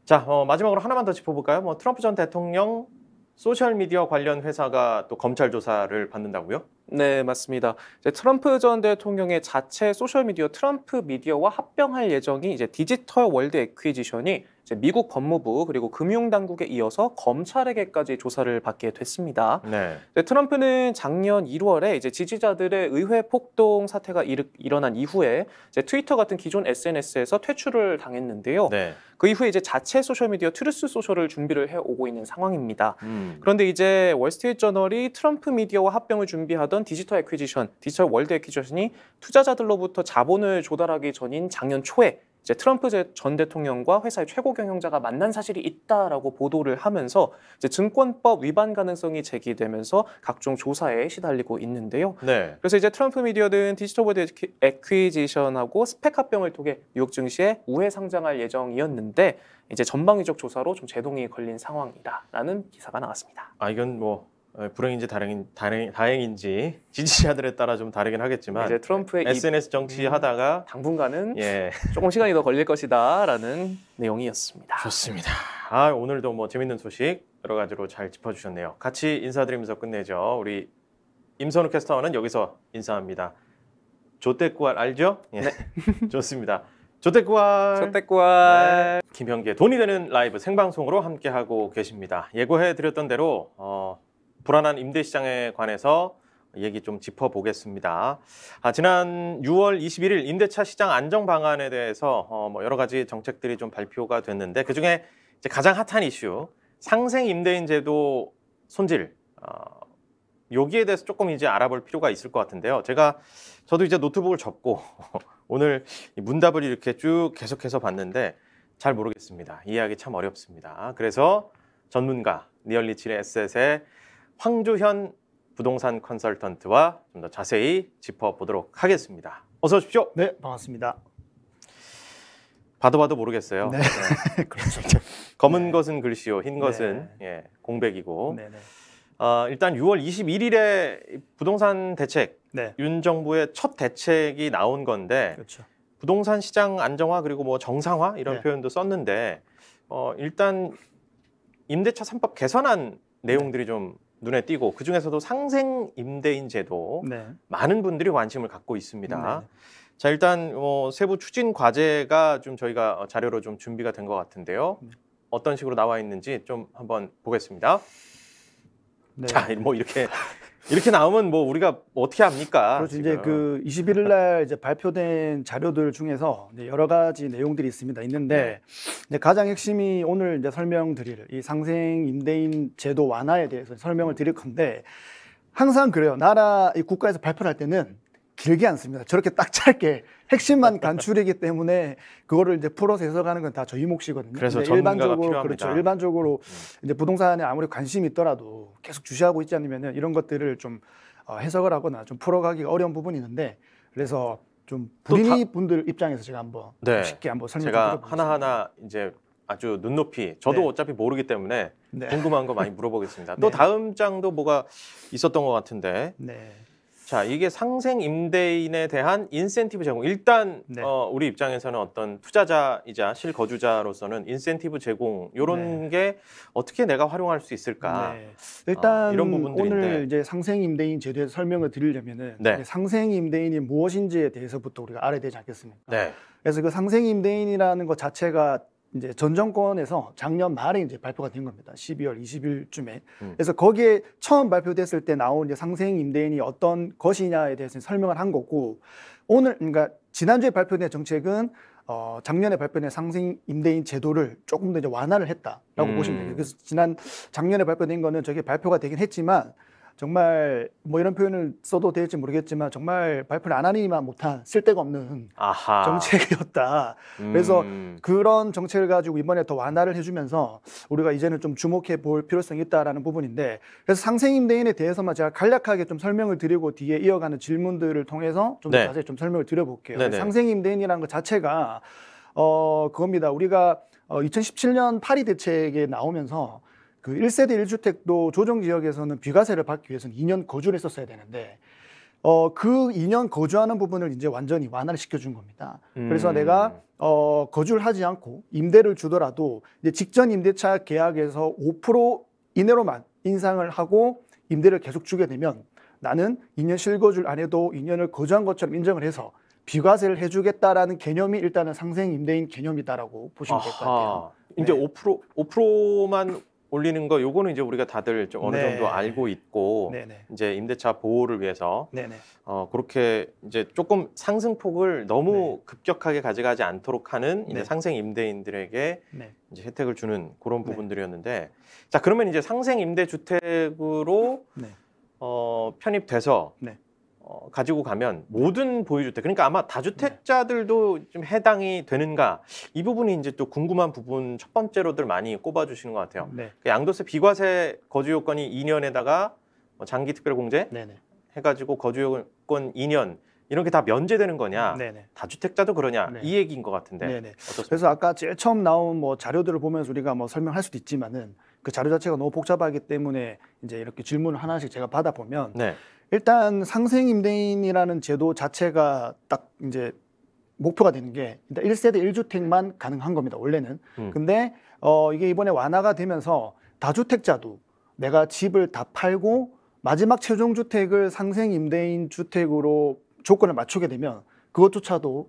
자, 마지막으로 하나만 더 짚어볼까요? 뭐 트럼프 전 대통령 소셜 미디어 관련 회사가 또 검찰 조사를 받는다고요? 네, 맞습니다. 이제 트럼프 전 대통령의 자체 소셜 미디어 트럼프 미디어와 합병할 예정이 이제 디지털 월드 애퀴지션이 이제 미국 법무부 그리고 금융 당국에 이어서 검찰에게까지 조사를 받게 됐습니다. 네. 트럼프는 작년 1월에 이제 지지자들의 의회 폭동 사태가 일어난 이후에 이제 트위터 같은 기존 SNS에서 퇴출을 당했는데요. 네. 그 이후에 이제 자체 소셜 미디어 트루스 소셜을 준비를 해오고 있는 상황입니다. 그런데 이제 월스트리트 저널이 트럼프 미디어와 합병을 준비하던 디지털 월드 애퀴지션이 투자자들로부터 자본을 조달하기 전인 작년 초에 이제 트럼프 전 대통령과 회사의 최고 경영자가 만난 사실이 있다라고 보도를 하면서 이제 증권법 위반 가능성이 제기되면서 각종 조사에 시달리고 있는데요. 네. 그래서 이제 트럼프 미디어는 디지털 월드 애퀴지션하고 스펙 합병을 통해 뉴욕 증시에 우회 상장할 예정이었는데 이제 전방위적 조사로 좀 제동이 걸린 상황이다라는 기사가 나왔습니다. 이건 뭐 불행인지 다행인지 지지자들에 따라 좀 다르긴 하겠지만 이제 트럼프의 SNS 정치하다가 당분간은 예. 조금 시간이 더 걸릴 것이다라는 내용이었습니다. 좋습니다. 오늘도 뭐 재밌는 소식 여러 가지로 잘 짚어주셨네요. 같이 인사드리면서 끝내죠. 우리 임선우 캐스터는 여기서 인사합니다. 조떼꾸알 알죠? 예. 네. 좋습니다. 조떼꾸알. 첫대꾸알. 김현기의 돈이 되는 라이브 생방송으로 함께하고 계십니다. 예고해드렸던 대로 불안한 임대 시장에 관해서 얘기 좀 짚어보겠습니다. 지난 6월 21일 임대차 시장 안정 방안에 대해서 뭐 여러 가지 정책들이 좀 발표가 됐는데 그중에 이제 가장 핫한 이슈 상생 임대인 제도 손질 여기에 대해서 조금 이제 알아볼 필요가 있을 것 같은데요. 저도 이제 노트북을 접고 오늘 문답을 이렇게 쭉 계속해서 봤는데 잘 모르겠습니다. 이해하기 참 어렵습니다. 그래서 전문가 리얼리치 에셋의 황주현 부동산 컨설턴트와 좀 더 자세히 짚어보도록 하겠습니다. 어서 오십시오. 네, 반갑습니다. 봐도 모르겠어요. 네. 그렇죠. 검은 네. 것은 글씨요, 흰 것은 네. 공백이고. 네, 네. 일단 6월 21일에 부동산 대책, 네. 윤 정부의 첫 대책이 나온 건데 그렇죠. 부동산 시장 안정화 그리고 뭐 정상화 이런 네. 표현도 썼는데 일단 임대차 3법 개선안 내용들이 좀 눈에 띄고 그 중에서도 상생 임대인 제도 네. 많은 분들이 관심을 갖고 있습니다. 네. 자 일단 세부 추진 과제가 좀 저희가 자료로 좀 준비가 된 것 같은데요. 네. 어떤 식으로 나와 있는지 좀 한번 보겠습니다. 네. 자 뭐 이렇게 나오면 뭐 우리가 어떻게 합니까? 그렇죠. 지금. 이제 그 21일 날 이제 발표된 자료들 중에서 이제 여러 가지 내용들이 있는데 이제 가장 핵심이 오늘 이제 설명드릴 이 상생 임대인 제도 완화에 대해서 설명을 드릴 건데 항상 그래요. 이 국가에서 발표를 할 때는 길게 안 씁니다. 저렇게 딱 짧게 핵심만 간추리기 때문에 그거를 이제 풀어서 해석하는 건 다 저희 몫이거든요. 그래서 근데 전문가가 필요합니다. 그렇죠. 일반적으로 이제 부동산에 아무리 관심이 있더라도 계속 주시하고 있지 않으면 이런 것들을 좀 해석을 하거나 좀 풀어가기가 어려운 부분이 있는데 그래서 좀 부린이 분들 입장에서 제가 한번 네. 쉽게 한번 설명 제가 드려보겠습니다. 하나하나 이제 아주 눈높이 저도 네. 어차피 모르기 때문에 네. 궁금한 거 많이 물어보겠습니다. 또 네. 다음 장도 뭐가 있었던 것 같은데 네. 자 이게 상생 임대인에 대한 인센티브 제공 일단 네. 우리 입장에서는 어떤 투자자이자 실거주자로서는 인센티브 제공 이런 게 어떻게 내가 활용할 수 있을까 네. 일단 이런 부분들인데. 오늘 이제 상생 임대인 제도에서 설명을 드리려면은 네. 이제 상생 임대인이 무엇인지에 대해서부터 우리가 알아야 되지 않겠습니까? 네. 그래서 그 상생 임대인이라는 것 자체가 이제 전 정권에서 작년 말에 이제 발표가 된 겁니다. 12월 20일쯤에. 그래서 거기에 처음 발표됐을 때 나온 이제 상생 임대인이 어떤 것이냐에 대해서 설명을 한 거고 그러니까 지난주에 발표된 정책은 작년에 발표된 상생 임대인 제도를 조금 더 이제 완화를 했다라고 보시면 돼요. 그래서 작년에 발표된 거는 저게 발표가 되긴 했지만 정말 뭐 이런 표현을 써도 될지 모르겠지만 정말 발표를 안 하니만 못한 쓸데가 없는 아하. 정책이었다. 그래서 그런 정책을 가지고 이번에 더 완화를 해주면서 우리가 이제는 좀 주목해 볼 필요성이 있다라는 부분인데 그래서 상생 임대인에 대해서만 제가 간략하게 좀 설명을 드리고 뒤에 이어가는 질문들을 통해서 좀 더 네. 자세히 좀 설명을 드려볼게요. 네네. 상생 임대인이라는 것 자체가 그겁니다. 우리가 2017년 파리 대책에 나오면서 그 1세대 1주택도 조정 지역에서는 비과세를 받기 위해서는 2년 거주를 했었어야 되는데 그 2년 거주하는 부분을 이제 완전히 완화를 시켜준 겁니다. 그래서 내가 거주를 하지 않고 임대를 주더라도 이제 직전 임대차 계약에서 5% 이내로만 인상을 하고 임대를 계속 주게 되면 나는 2년 실거주를 안 해도 2년을 거주한 것처럼 인정을 해서 비과세를 해주겠다라는 개념이 일단은 상생 임대인 개념이다라고 보시면 될 것 같아요. 이제 네. 5%만 올리는 거 요거는 이제 우리가 다들 좀 어느 네. 정도 알고 있고 네네. 이제 임대차 보호를 위해서 네네. 그렇게 이제 조금 상승폭을 너무 네. 급격하게 가져가지 않도록 하는 이제 네. 상생 임대인들에게 네. 이제 혜택을 주는 그런 네. 부분들이었는데 자 그러면 이제 상생 임대 주택으로 네. 편입돼서 네. 가지고 가면 모든 보유주택 그러니까 아마 다주택자들도 좀 해당이 되는가 이 부분이 이제 또 궁금한 부분 첫 번째로들 많이 꼽아주시는 것 같아요. 네. 그 양도세 비과세 거주 요건이 2년에다가 장기 특별 공제 네네. 해가지고 거주 요건 2년 이런 게 다 면제되는 거냐? 네네. 다주택자도 그러냐? 네. 이 얘기인 것 같은데 네네. 어떻습니까? 그래서 아까 제일 처음 나온 뭐 자료들을 보면서 우리가 뭐 설명할 수도 있지만은 그 자료 자체가 너무 복잡하기 때문에 이제 이렇게 질문을 하나씩 제가 받아보면 네. 일단 상생 임대인이라는 제도 자체가 딱 이제 목표가 되는 게 일단 1세대 1주택만 가능한 겁니다. 원래는. 근데 이게 이번에 완화가 되면서 다주택자도 내가 집을 다 팔고 마지막 최종 주택을 상생 임대인 주택으로 조건을 맞추게 되면 그것조차도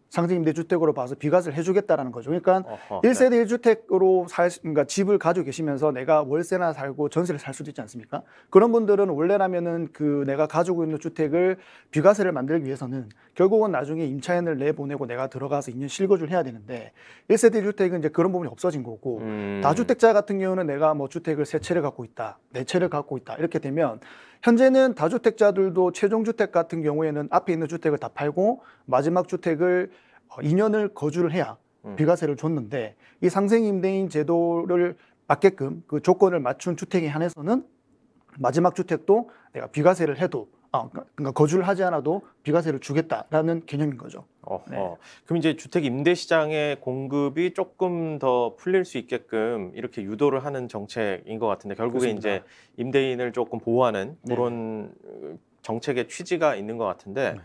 상생 임대 주택으로 봐서 비과세를 해주겠다라는 거죠. 그러니까 어허, 1세대 1주택으로 그러니까 집을 가지고 계시면서 내가 월세나 살고 전세를 살 수도 있지 않습니까? 그런 분들은 원래라면은 그 내가 가지고 있는 주택을 비과세를 만들기 위해서는 결국은 나중에 임차인을 내보내고 내가 들어가서 2년 실거주를 해야 되는데 1세대 1주택은 이제 그런 부분이 없어진 거고 다주택자 같은 경우는 내가 뭐 주택을 3채를 갖고 있다, 4채를 갖고 있다 이렇게 되면 현재는 다주택자들도 최종 주택 같은 경우에는 앞에 있는 주택을 다 팔고 마지막 주택을 2년을 거주를 해야 비과세를 줬는데 이 상생 임대인 제도를 맞게끔 그 조건을 맞춘 주택에 한해서는 마지막 주택도 내가 비과세를 해도 그러니까 거주를 하지 않아도 비과세를 주겠다라는 개념인 거죠. 네. 그럼 이제 주택 임대 시장의 공급이 조금 더 풀릴 수 있게끔 이렇게 유도를 하는 정책인 것 같은데 결국에 그렇습니다. 이제 임대인을 조금 보호하는 그런 정책의 취지가 있는 것 같은데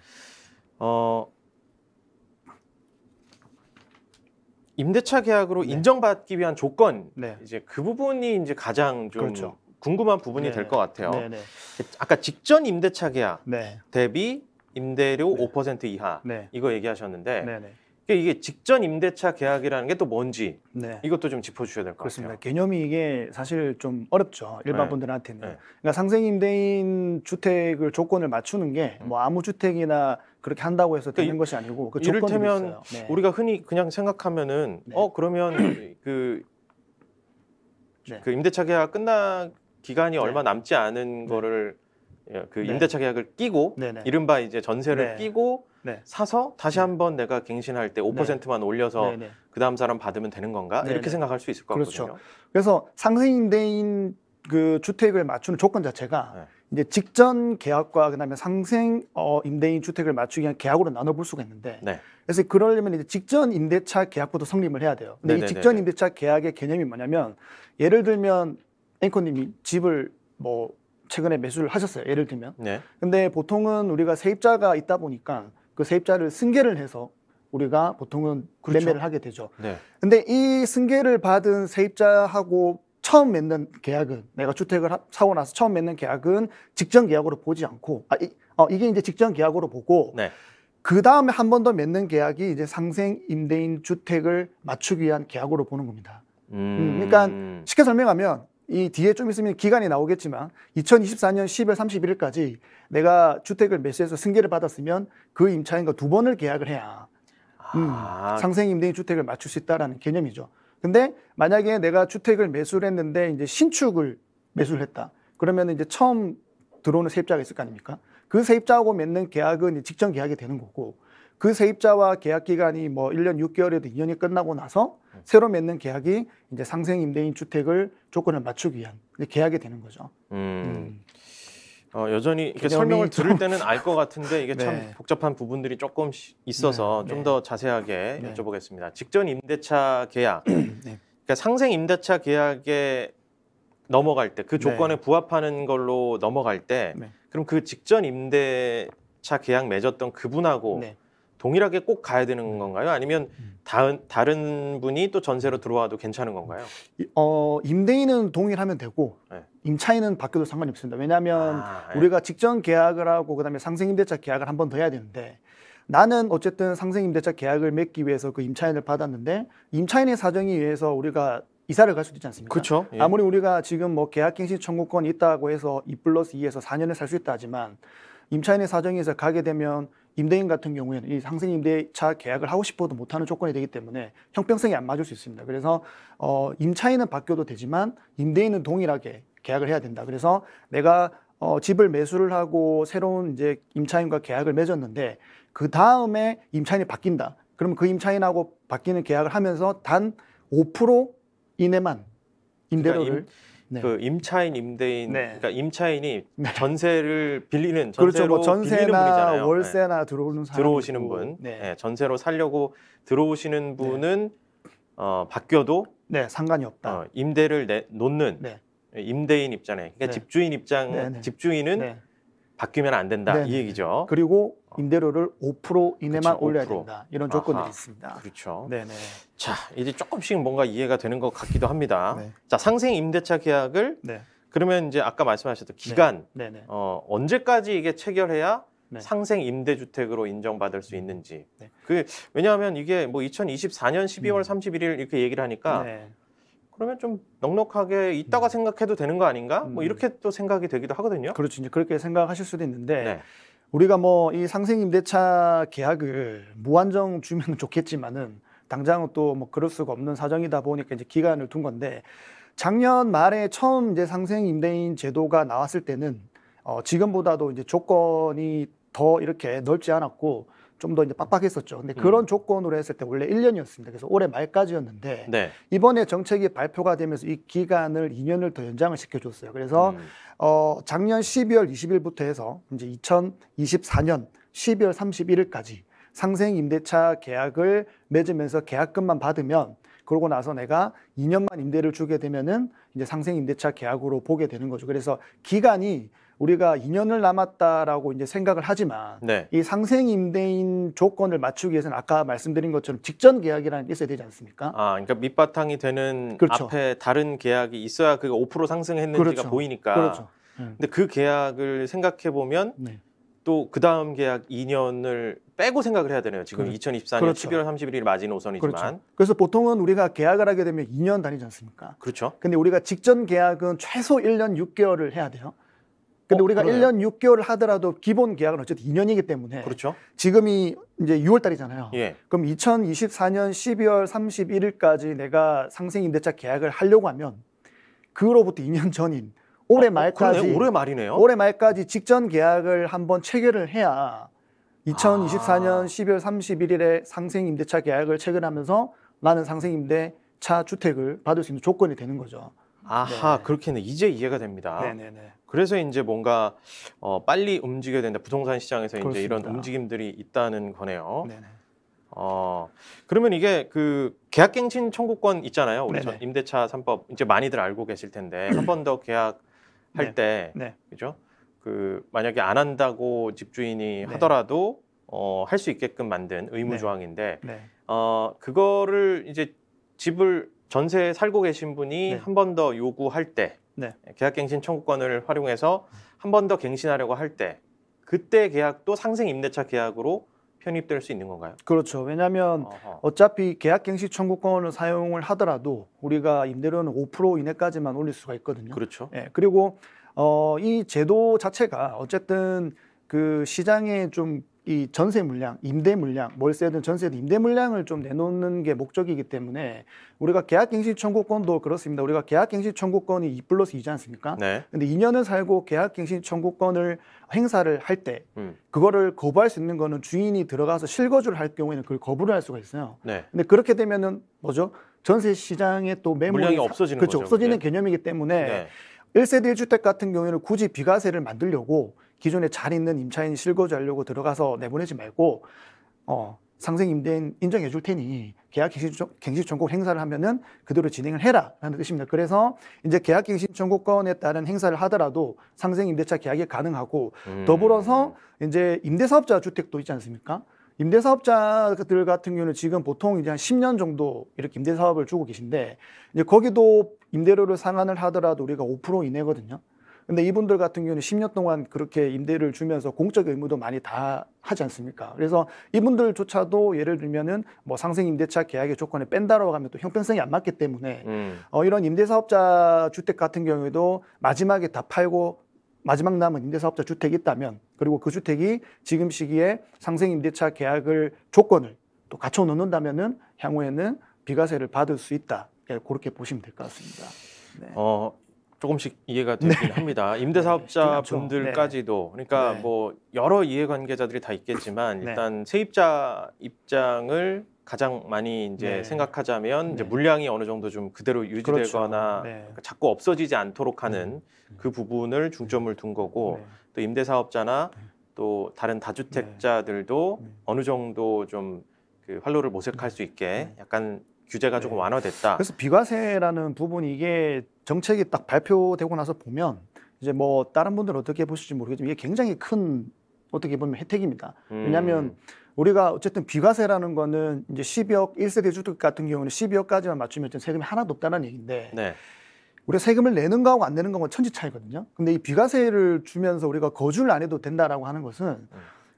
임대차 계약으로 인정받기 위한 조건 이제 그 부분이 이제 가장 좀 그렇죠. 궁금한 부분이 될 것 같아요. 네네. 아까 직전 임대차 계약 네. 대비 임대료 5% 이하 이거 얘기하셨는데 네네. 이게 직전 임대차 계약이라는 게 또 뭔지 네. 이것도 좀 짚어주셔야 될 것 그렇습니다. 같아요. 개념이 이게 사실 좀 어렵죠. 일반 네. 분들한테는. 네. 그러니까 상생 임대인 주택을 조건을 맞추는 게 뭐 아무 주택이나 그렇게 한다고 해서 되는 것이 아니고 그 조건이 이를테면 있어요. 네. 우리가 흔히 그냥 생각하면은 그러면 그 임대차 계약 기간이 얼마 남지 않은 거를 그 임대차 계약을 끼고 이른바 이제 전세를 끼고 사서 다시 한번 내가 갱신할 때 5%만 올려서 그 다음 사람 받으면 되는 건가? 이렇게 생각할 수 있을 것 그렇죠. 같거든요. 그래서 상생 임대인 그 주택을 맞추는 조건 자체가 이제 직전 계약과 그다음에 상생 임대인 주택을 맞추기 위한 계약으로 나눠볼 수가 있는데 그래서 그러려면 이제 직전 임대차 계약부터 성립을 해야 돼요. 근데 이 직전 임대차 계약의 개념이 뭐냐면 예를 들면 앵커님이 집을 뭐 최근에 매수를 하셨어요. 예를 들면. 근데 보통은 우리가 세입자가 있다 보니까 그 세입자를 승계를 해서 우리가 보통은 매매를 하게 되죠. 근데 이 승계를 받은 세입자하고 처음 맺는 계약은 내가 주택을 사고 나서 처음 맺는 계약은 직전 계약으로 보지 않고 이게 이제 직전 계약으로 보고 그 다음에 한 번 더 맺는 계약이 이제 상생 임대인 주택을 맞추기 위한 계약으로 보는 겁니다. 그러니까 쉽게 설명하면 이 뒤에 좀 있으면 기간이 나오겠지만 2024년 10월 31일까지 내가 주택을 매수해서 승계를 받았으면 그 임차인과 2번을 계약을 해야 상생 임대인 주택을 맞출 수 있다라는 개념이죠. 근데 만약에 내가 주택을 매수를 했는데 이제 신축을 매수를 했다. 그러면 이제 처음 들어오는 세입자가 있을 거 아닙니까? 그 세입자하고 맺는 계약은 이제 직전 계약이 되는 거고 그 세입자와 계약 기간이 뭐 1년 6개월에도 2년이 끝나고 나서 새로 맺는 계약이 이제 상생 임대인 주택을 조건을 맞추기 위한 계약이 되는 거죠. 여전히 이렇게 설명을 들을 때는 알 것 같은데 이게 참 복잡한 부분들이 조금 있어서 좀 더 자세하게 여쭤보겠습니다. 직전 임대차 계약, 그러니까 상생 임대차 계약에 넘어갈 때 그 조건에 부합하는 걸로 넘어갈 때 그럼 그 직전 임대차 계약 맺었던 그분하고 동일하게 꼭 가야 되는 건가요? 아니면 다른 분이 또 전세로 들어와도 괜찮은 건가요? 임대인은 동일하면 되고 임차인은 바뀌어도 상관이 없습니다. 왜냐하면 우리가 직전 계약을 하고 그다음에 상생 임대차 계약을 한 번 더 해야 되는데 나는 어쨌든 상생 임대차 계약을 맺기 위해서 그 임차인을 받았는데 임차인의 사정에 의해서 우리가 이사를 갈 수도 있지 않습니까? 그렇죠. 아무리 우리가 지금 뭐 계약갱신 청구권이 있다고 해서 2+2에서 4년을 살 수 있다 하지만 임차인의 사정에서 가게 되면 임대인 같은 경우에는 이 상생 임대차 계약을 하고 싶어도 못하는 조건이 되기 때문에 형평성이 안 맞을 수 있습니다. 그래서 임차인은 바뀌어도 되지만 임대인은 동일하게 계약을 해야 된다. 그래서 내가 집을 매수를 하고 새로운 이제 임차인과 계약을 맺었는데 그 다음에 임차인이 바뀐다. 그러면 그 임차인하고 바뀌는 계약을 하면서 단 5% 이내만 임대료를 그 임차인 임대인 그러니까 임차인이 전세를 빌리는 그렇죠. 전세로 뭐 전세나 빌리는 분이잖아요. 월세나 들어오는 사람 들어오시는 분, 전세로 살려고 들어오시는 분은 바뀌어도 네, 상관이 없다. 임대를 놓는 네. 임대인 입장에 그러니까 네. 집주인 입장 네, 네. 집주인은 네. 바뀌면 안 된다 네, 이 네. 얘기죠. 그리고 임대료를 5% 이내만 그쵸, 올려야 5%. 된다. 이런 조건들이 아하. 있습니다. 그렇죠. 네, 네. 자, 이제 조금씩 뭔가 이해가 되는 것 같기도 합니다. 네. 자, 상생 임대차 계약을 네. 그러면 이제 아까 말씀하셨던 기간 네, 네. 언제까지 이게 체결해야 네. 상생 임대주택으로 인정받을 수 있는지. 네. 왜냐하면 이게 뭐 2024년 12월 31일 이렇게 얘기를 하니까 네. 그러면 좀 넉넉하게 이따가 생각해도 되는 거 아닌가? 뭐 이렇게 또 생각이 되기도 하거든요. 그렇죠. 이제 그렇게 생각하실 수도 있는데 네. 우리가 뭐 이 상생 임대차 계약을 무한정 주면 좋겠지만은 당장은 또 뭐 그럴 수가 없는 사정이다 보니까 이제 기간을 둔 건데 작년 말에 처음 이제 상생 임대인 제도가 나왔을 때는 지금보다도 이제 조건이 더 이렇게 넓지 않았고 좀 더 이제 빡빡했었죠. 근데 그런 조건으로 했을 때 원래 1년이었습니다. 그래서 올해 말까지였는데 네. 이번에 정책이 발표가 되면서 이 기간을 2년을 더 연장을 시켜줬어요. 그래서 작년 12월 20일부터 해서 이제 2024년 12월 31일까지 상생 임대차 계약을 맺으면서 계약금만 받으면 그러고 나서 내가 2년만 임대를 주게 되면은 이제 상생 임대차 계약으로 보게 되는 거죠. 그래서 기간이 우리가 2년을 남았다라고 이제 생각을 하지만 네. 이 상생 임대인 조건을 맞추기 위해서는 아까 말씀드린 것처럼 직전 계약이라는 게 있어야 되지 않습니까? 아, 그러니까 밑바탕이 되는 그렇죠. 앞에 다른 계약이 있어야 그가 5% 상승했는지가 그렇죠. 보이니까. 그렇죠. 근데 그 계약을 생각해 보면 네. 또 그 다음 계약 2년을 빼고 생각을 해야 되네요. 지금 2024년 그렇죠. 12월 31일 마지노선이지만. 그렇죠. 그래서 보통은 우리가 계약을 하게 되면 2년 다니지 않습니까? 그렇죠. 근데 우리가 직전 계약은 최소 1년 6개월을 해야 돼요. 근데 우리가 그러네요. 1년 6개월을 하더라도 기본 계약은 어쨌든 2년이기 때문에 그렇죠. 지금이 이제 6월 달이잖아요. 예. 그럼 2024년 12월 31일까지 내가 상생 임대차 계약을 하려고 하면 그로부터 2년 전인 올해 말까지 그러네. 올해 말이네요. 올해 말까지 직전 계약을 한번 체결을 해야 2024년 12월 31일에 상생 임대차 계약을 체결하면서 나는 상생 임대차 주택을 받을 수 있는 조건이 되는 거죠. 아하, 네. 그렇겠네. 이제 이해가 됩니다. 네네네. 그래서 이제 뭔가 빨리 움직여야 된다. 부동산 시장에서 이제 그렇습니다. 이런 움직임들이 있다는 거네요. 네네. 그러면 이게 그 계약갱신 청구권 있잖아요. 우리 네네. 임대차 3법 이제 많이들 알고 계실 텐데 한 번 더 계약할 네. 때 네. 그죠? 그 만약에 안 한다고 집주인이 네. 하더라도 할 수 있게끔 만든 의무 네. 조항인데 네. 그거를 이제 집을 전세에 살고 계신 분이 네. 한 번 더 요구할 때 네. 계약갱신 청구권을 활용해서 한 번 더 갱신하려고 할 때 그때 계약도 상생 임대차 계약으로 편입될 수 있는 건가요? 그렇죠. 왜냐하면 어허. 어차피 계약갱신 청구권을 사용을 하더라도 우리가 임대료는 5% 이내까지만 올릴 수가 있거든요. 그렇죠. 예, 그리고 이 제도 자체가 어쨌든 그 시장에 좀 이 전세 물량, 임대 물량, 월세든 전세든 임대 물량을 좀 내놓는 게 목적이기 때문에 우리가 계약갱신 청구권도 그렇습니다. 우리가 계약갱신 청구권이 2+2지 않습니까? 네. 근데 2년을 살고 계약갱신 청구권을 행사를 할 때 음. 그거를 거부할 수 있는 거는 주인이 들어가서 실거주를 할 경우에는 그걸 거부를 할 수가 있어요. 네. 근데 그렇게 되면은 뭐죠? 전세 시장에 또 매물이 물량이 없어지는 그렇죠. 거죠, 없어지는 그게. 개념이기 때문에 네. 1세대 1주택 같은 경우에는 굳이 비과세를 만들려고 기존에 잘 있는 임차인이 실거주하려고 들어가서 내보내지 말고 상생 임대인 인정해 줄 테니 계약갱신 청구권 행사를 하면은 그대로 진행을 해라라는 뜻입니다. 그래서 이제 계약갱신 청구권에 따른 행사를 하더라도 상생 임대차 계약이 가능하고 더불어서 이제 임대사업자 주택도 있지 않습니까? 임대사업자들 같은 경우는 지금 보통 이제 한 10년 정도 이렇게 임대사업을 주고 계신데 이제 거기도 임대료를 상한을 하더라도 우리가 5% 이내거든요. 근데 이분들 같은 경우는 10년 동안 그렇게 임대를 주면서 공적 의무도 많이 다 하지 않습니까? 그래서 이분들조차도 예를 들면은 뭐 상생 임대차 계약의 조건에 뺀다라고 하면 또 형평성이 안 맞기 때문에 이런 임대사업자 주택 같은 경우에도 마지막에 다 팔고 마지막 남은 임대사업자 주택이 있다면 그리고 그 주택이 지금 시기에 상생 임대차 계약을 조건을 또 갖춰 놓는다면은 향후에는 비과세를 받을 수 있다. 그렇게 보시면 될 것 같습니다. 네. 조금씩 이해가 되긴 합니다. 임대사업자 쉽진 않죠. 분들까지도 그러니까 네. 뭐 여러 이해관계자들이 다 있겠지만 네. 일단 세입자 입장을 가장 많이 이제 네. 생각하자면 이제 네. 물량이 어느 정도 좀 그대로 유지되거나 그렇죠. 네. 자꾸 없어지지 않도록 하는 그 부분을 중점을 둔 거고 네. 또 임대사업자나 또 다른 다주택자들도 네. 어느 정도 좀 그 활로를 모색할 수 있게 네. 약간 규제가 조금 네. 완화됐다. 그래서 비과세라는 부분이 이게 정책이 딱 발표되고 나서 보면 이제 뭐 다른 분들은 어떻게 보실지 모르겠지만 이게 굉장히 큰 어떻게 보면 혜택입니다. 왜냐하면 우리가 어쨌든 비과세라는 거는 이제 12억 1세대 주택 같은 경우는 12억까지만 맞추면 세금이 하나도 없다는 얘기인데 네. 우리가 세금을 내는 거하고 안 내는 거하고 천지 차이거든요. 근데 이 비과세를 주면서 우리가 거주를 안 해도 된다라고 하는 것은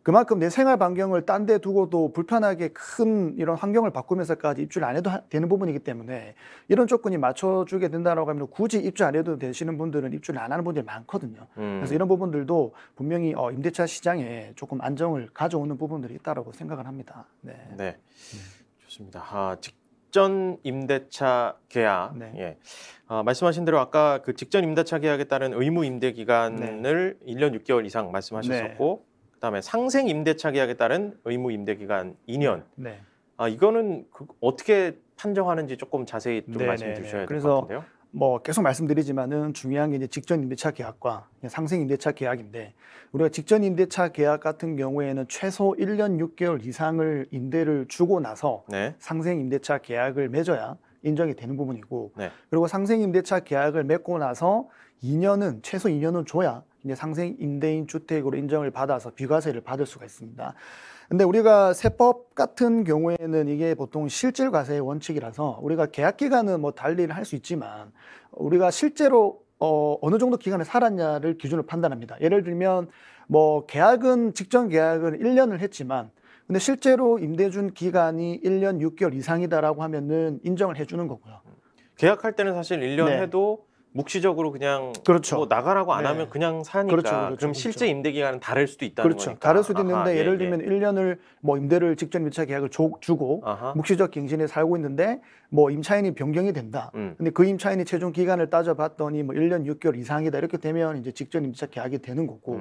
그만큼 내 생활 반경을 딴 데 두고도 불편하게 큰 이런 환경을 바꾸면서까지 입주를 안 해도 되는 부분이기 때문에 이런 조건이 맞춰주게 된다라고 하면 굳이 입주 안 해도 되시는 분들은 입주를 안 하는 분들이 많거든요. 그래서 이런 부분들도 분명히 임대차 시장에 조금 안정을 가져오는 부분들이 있다라고 생각을 합니다. 네. 네. 좋습니다. 직전 임대차 계약. 네. 예. 말씀하신 대로 아까 그 직전 임대차 계약에 따른 의무 임대 기간을 1년 6개월 이상 말씀하셨었고 그다음에 상생 임대차 계약에 따른 의무 임대 기간 2년. 네. 이거는 어떻게 판정하는지 조금 자세히 좀 네, 말씀해 네, 네. 주셔야 될 것 그래서 같은데요. 뭐 계속 말씀드리지만은 중요한 게 이제 직전 임대차 계약과 상생 임대차 계약인데 우리가 직전 임대차 계약 같은 경우에는 최소 1년 6개월 이상을 임대를 주고 나서 네. 상생 임대차 계약을 맺어야 인정이 되는 부분이고 네. 그리고 상생 임대차 계약을 맺고 나서 2년은 최소 2년은 줘야 이제 상생 임대인 주택으로 인정을 받아서 비과세를 받을 수가 있습니다. 근데 우리가 세법 같은 경우에는 이게 보통 실질 과세의 원칙이라서 우리가 계약 기간은 뭐 달리를 할 수 있지만 우리가 실제로 어느 정도 기간을 살았냐를 기준으로 판단합니다. 예를 들면 뭐 계약은 직전 계약은 1년을 했지만 근데 실제로 임대준 기간이 1년 6개월 이상이다라고 하면은 인정을 해주는 거고요. 계약할 때는 사실 1년 네. 해도 묵시적으로 그냥 그렇죠. 뭐 나가라고 안 네. 하면 그냥 사니까 그렇죠, 그렇죠, 그럼 그렇죠. 실제 임대 기간은 다를 수도 있다는 그렇죠. 거니까. 다를 수도 있는데 아하, 예를 들면 1년을 뭐 임대를 직전 임차 계약을 주고 아하. 묵시적 갱신에 살고 있는데 뭐 임차인이 변경이 된다. 근데 그 임차인이 최종 기간을 따져봤더니 뭐 1년 6개월 이상이다. 이렇게 되면 이제 직전 임차 계약이 되는 거고.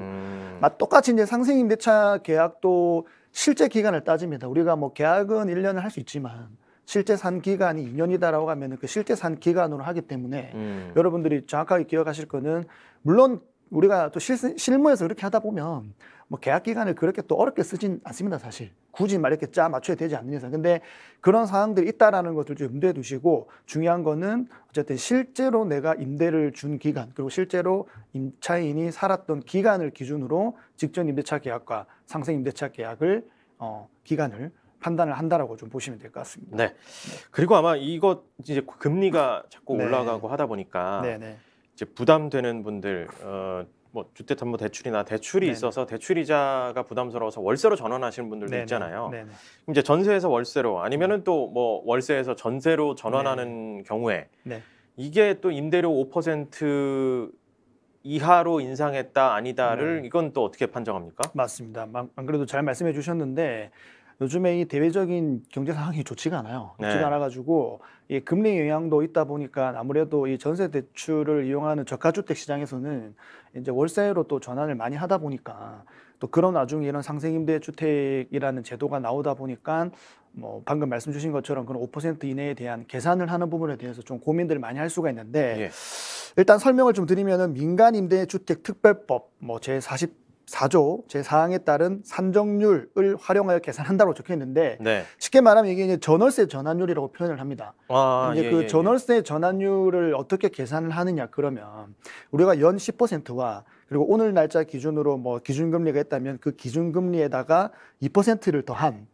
똑같이 이제 상생 임대차 계약도 실제 기간을 따집니다. 우리가 뭐 계약은 1년을 할 수 있지만 실제 산 기간이 2년이다라고 하면 그 실제 산 기간으로 하기 때문에 여러분들이 정확하게 기억하실 거는 물론 우리가 또 실무에서 그렇게 하다 보면 뭐 계약 기간을 그렇게 또 어렵게 쓰진 않습니다. 사실 굳이 막 이렇게 맞춰야 되지 않는 이상. 근데 그런 상황들이 있다라는 것을 좀 염두에 두시고 중요한 거는 어쨌든 실제로 내가 임대를 준 기간 그리고 실제로 임차인이 살았던 기간을 기준으로 직전 임대차 계약과 상생 임대차 계약을 기간을 판단을 한다라고 좀 보시면 될 것 같습니다. 네. 그리고 아마 이거 이제 금리가 자꾸 네. 올라가고 하다 보니까 네네. 이제 부담되는 분들 뭐 주택담보대출이나 대출이 네네. 있어서 대출이자가 부담스러워서 월세로 전환하시는 분들도 네네. 있잖아요. 네네. 그럼 이제 전세에서 월세로 아니면은 또 뭐 월세에서 전세로 전환하는 경우에 네. 이게 또 임대료 5% 이하로 인상했다 아니다를 네. 이건 또 어떻게 판정합니까? 맞습니다. 안 그래도 잘 말씀해 주셨는데 요즘에 이 대외적인 경제 상황이 좋지가 않아요. 네. 좋지가 않아가지고 이 금리 영향도 있다 보니까 아무래도 이 전세 대출을 이용하는 저가주택 시장에서는 이제 월세로 또 전환을 많이 하다 보니까 또 그런 와중에 이런 상생임대주택이라는 제도가 나오다 보니까 뭐 방금 말씀 주신 것처럼 그런 5% 이내에 대한 계산을 하는 부분에 대해서 좀 고민들을 많이 할 수가 있는데 예. 일단 설명을 좀 드리면은 민간임대주택특별법 뭐 제44조 제4항에 따른 산정률을 활용하여 계산한다고 적혀 있는데 네. 쉽게 말하면 이게 이제 전월세 전환율이라고 표현을 합니다. 이제 그 전월세 전환율을 어떻게 계산을 하느냐 그러면 우리가 연 10%와 그리고 오늘 날짜 기준으로 뭐 기준금리가 있다면 그 기준금리에다가 2%를 더한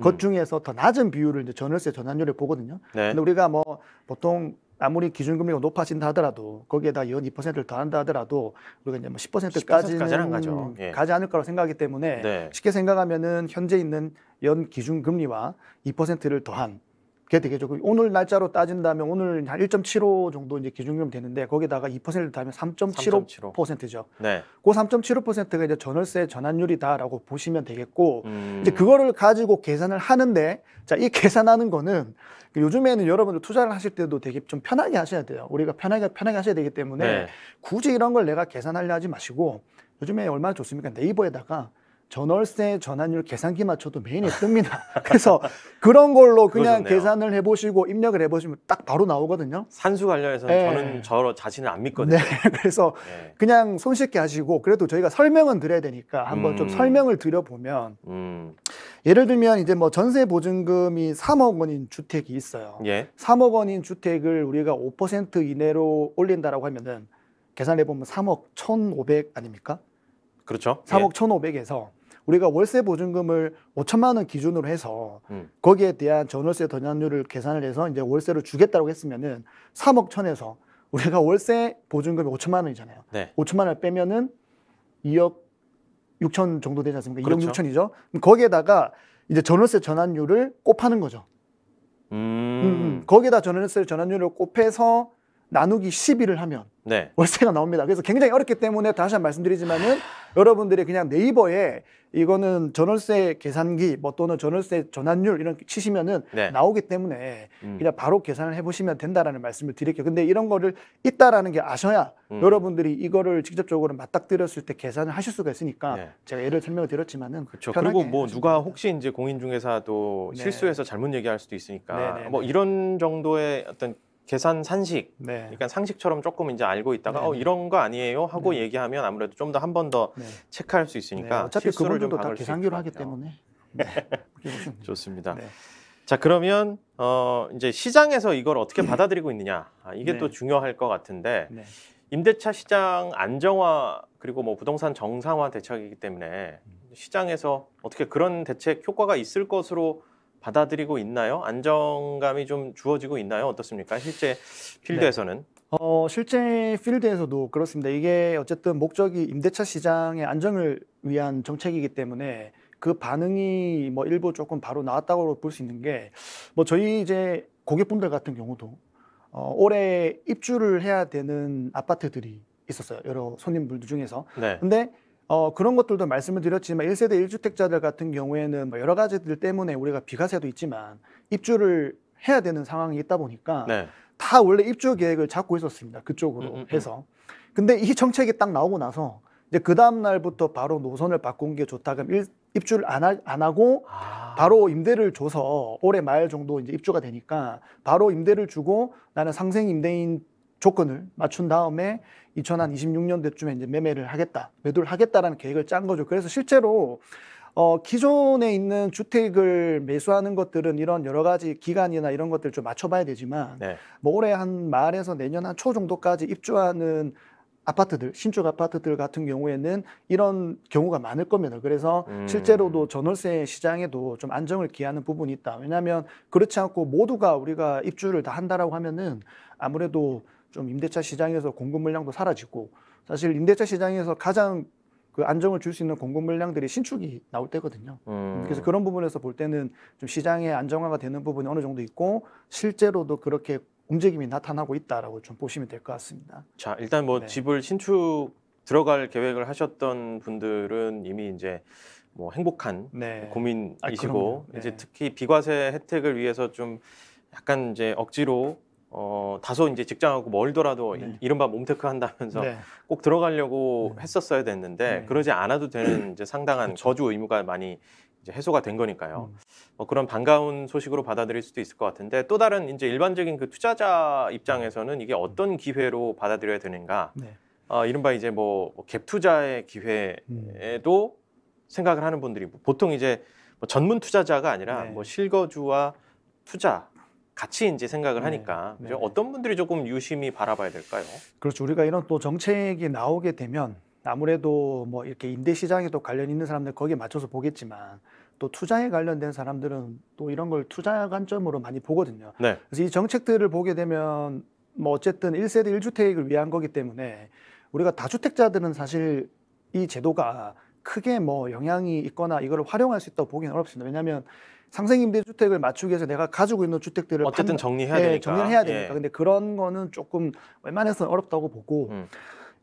것 중에서 더 낮은 비율을 이제 전월세 전환율을 보거든요. 네. 근데 우리가 뭐 보통 아무리 기준금리가 높아진다 하더라도 거기에다 연 2%를 더한다 하더라도 우리가 이제 뭐 10%까지는 10%까지는 안 가죠. 예. 가지 않을 거라고 생각하기 때문에 네. 쉽게 생각하면은 현재 있는 연 기준금리와 2%를 더한 그게 되겠죠. 오늘 날짜로 따진다면 오늘 한 1.75 정도 이제 기준금리 되는데 거기다가 2%를 더하면 3.75%죠. 네. 그 3.75%가 이제 전월세 전환율이다라고 보시면 되겠고 이제 그거를 가지고 계산을 하는데 자, 이 계산하는 거는 요즘에는 여러분들 투자를 하실 때도 되게 좀 편하게 하셔야 돼요. 우리가 편하게 하셔야 되기 때문에 네. 굳이 이런 걸 내가 계산하려 하지 마시고 요즘에 얼마나 좋습니까? 네이버에다가 전월세 전환율 계산기 맞춰도 메인에 뜹니다. 그래서 그런 걸로 그냥 좋네요. 계산을 해보시고 입력을 해보시면 딱 바로 나오거든요. 산수 관련해서는 네. 저는 저 자신을 안 믿거든요. 네, 그래서 네. 그냥 손쉽게 하시고 그래도 저희가 설명은 드려야 되니까 한번 좀 설명을 드려보면 예를 들면 이제 뭐 전세 보증금이 3억 원인 주택이 있어요. 예. 3억 원인 주택을 우리가 5% 이내로 올린다라고 하면은 계산해 보면 3억 1,500 아닙니까? 그렇죠. 3억 1,500에서 우리가 월세 보증금을 5천만 원 기준으로 해서 음. 거기에 대한 전월세 전환율을 계산을 해서 이제 월세를 주겠다고 했으면은 3억 1,000에서 우리가 월세 보증금이 5천만 원이잖아요. 네. 5천만 원을 빼면은 2억 6천 정도 되지 않습니까? 그렇죠. 2억 6천이죠. 거기에다가 이제 전월세 전환율을 곱하는 거죠. 거기에다 전월세 전환율을 곱해서 나누기 12를 하면 네. 월세가 나옵니다. 그래서 굉장히 어렵기 때문에 다시 한번 말씀드리지만은 여러분들이 그냥 네이버에 이거는 전월세 계산기 뭐 또는 전월세 전환율 이런 거 치시면은 네. 나오기 때문에 그냥 바로 계산을 해보시면 된다라는 말씀을 드릴게요. 근데 이런 거를 있다라는 게 아셔야 여러분들이 이거를 직접적으로 맞닥뜨렸을 때 계산을 하실 수가 있으니까 네. 제가 예를 설명을 드렸지만은 그렇죠. 편하게 그리고 뭐 하시면 누가 됩니다. 혹시 이제 공인중개사도 네. 실수해서 잘못 얘기할 수도 있으니까 네, 네, 뭐 네. 이런 정도의 어떤 계산 산식, 네. 그러니까 상식처럼 조금 이제 알고 있다가 네, 네. 이런 거 아니에요 하고 네. 얘기하면 아무래도 좀 더 한 번 더 네. 체크할 수 네, 있으니까 어차피 실수를 좀 그분들도 다 막을 수 있을 계산기로 것 하기 같아요. 때문에 네. 그렇게 보시면 됩니다. 좋습니다. 네. 자, 그러면 이제 시장에서 이걸 어떻게 받아들이고 있느냐, 이게 네. 또 중요할 것 같은데 네. 임대차 시장 안정화 그리고 뭐 부동산 정상화 대책이기 때문에 시장에서 어떻게 그런 대책 효과가 있을 것으로 받아들이고 있나요? 안정감이 좀 주어지고 있나요? 어떻습니까? 실제 필드에서는. 실제 필드에서도 그렇습니다. 이게 어쨌든 목적이 임대차 시장의 안정을 위한 정책이기 때문에 그 반응이 뭐 일부 조금 바로 나왔다고 볼 수 있는 게 뭐 저희 이제 고객분들 같은 경우도 올해 입주를 해야 되는 아파트들이 있었어요. 여러 손님분들 중에서. 네. 근데 그런 것들도 말씀을 드렸지만 1세대 1주택자들 같은 경우에는 뭐 여러 가지들 때문에 우리가 비과세도 있지만 입주를 해야 되는 상황이 있다 보니까 네. 다 원래 입주 계획을 잡고 있었습니다. 그쪽으로 해서. 근데 이 정책이 딱 나오고 나서 이제 그 다음 날부터 바로 노선을 바꾼 게 좋다. 그럼 입주를 안 하고 바로 임대를 줘서 올해 말 정도 이제 입주가 되니까 바로 임대를 주고 나는 상생 임대인 조건을 맞춘 다음에 2026년도쯤에 이제 매매를 하겠다, 매도를 하겠다라는 계획을 짠 거죠. 그래서 실제로 기존에 있는 주택을 매수하는 것들은 이런 여러 가지 기간이나 이런 것들 좀 맞춰봐야 되지만 네. 뭐 올해 한 말에서 내년 한 초 정도까지 입주하는 아파트들, 신축 아파트들 같은 경우에는 이런 경우가 많을 겁니다. 그래서 실제로도 전월세 시장에도 좀 안정을 기하는 부분이 있다. 왜냐하면 그렇지 않고 모두가 우리가 입주를 다 한다라고 하면은 아무래도 좀 임대차 시장에서 공급 물량도 사라지고 사실 임대차 시장에서 가장 그 안정을 줄 수 있는 공급 물량들이 신축이 나올 때거든요. 그래서 그런 부분에서 볼 때는 좀 시장의 안정화가 되는 부분이 어느 정도 있고 실제로도 그렇게 움직임이 나타나고 있다라고 좀 보시면 될 것 같습니다. 자, 일단 뭐 네. 집을 신축 들어갈 계획을 하셨던 분들은 이미 이제 뭐 행복한 네. 고민이시고 그럼요. 네. 이제 특히 비과세 혜택을 위해서 좀 약간 이제 억지로 다소 이제 직장하고 멀더라도 네. 이른바 몸테크 한다면서 네. 꼭 들어가려고 네. 했었어야 됐는데 네. 그러지 않아도 되는 이제 상당한 그렇죠. 거주 의무가 많이 이제 해소가 된 거니까요. 그런 반가운 소식으로 받아들일 수도 있을 것 같은데 또 다른 이제 일반적인 그 투자자 입장에서는 이게 어떤 기회로 받아들여야 되는가? 네. 이른바 이제 뭐 갭 투자의 기회에도 생각을 하는 분들이 보통 이제 뭐 전문 투자자가 아니라 네. 뭐 실거주와 투자 같이 이제 생각을 네. 하니까 네. 그죠? 어떤 분들이 조금 유심히 바라봐야 될까요? 그렇죠. 우리가 이런 또 정책이 나오게 되면 아무래도 뭐 이렇게 임대 시장에도 관련 있는 사람들 거기에 맞춰서 보겠지만 또 투자에 관련된 사람들은 또 이런 걸 투자 관점으로 많이 보거든요. 네. 그래서 이 정책들을 보게 되면 뭐 어쨌든 1세대 1주택을 위한 거기 때문에 우리가 다주택자들은 사실 이 제도가 크게 뭐 영향이 있거나 이거를 활용할 수 있다고 보기는 어렵습니다. 왜냐하면 상생임대주택을 맞추기 위해서 내가 가지고 있는 주택들을 어쨌든 정리해야 되니까. 정리를 해야 되니까. 예. 근데 그런 거는 조금 웬만해서는 어렵다고 보고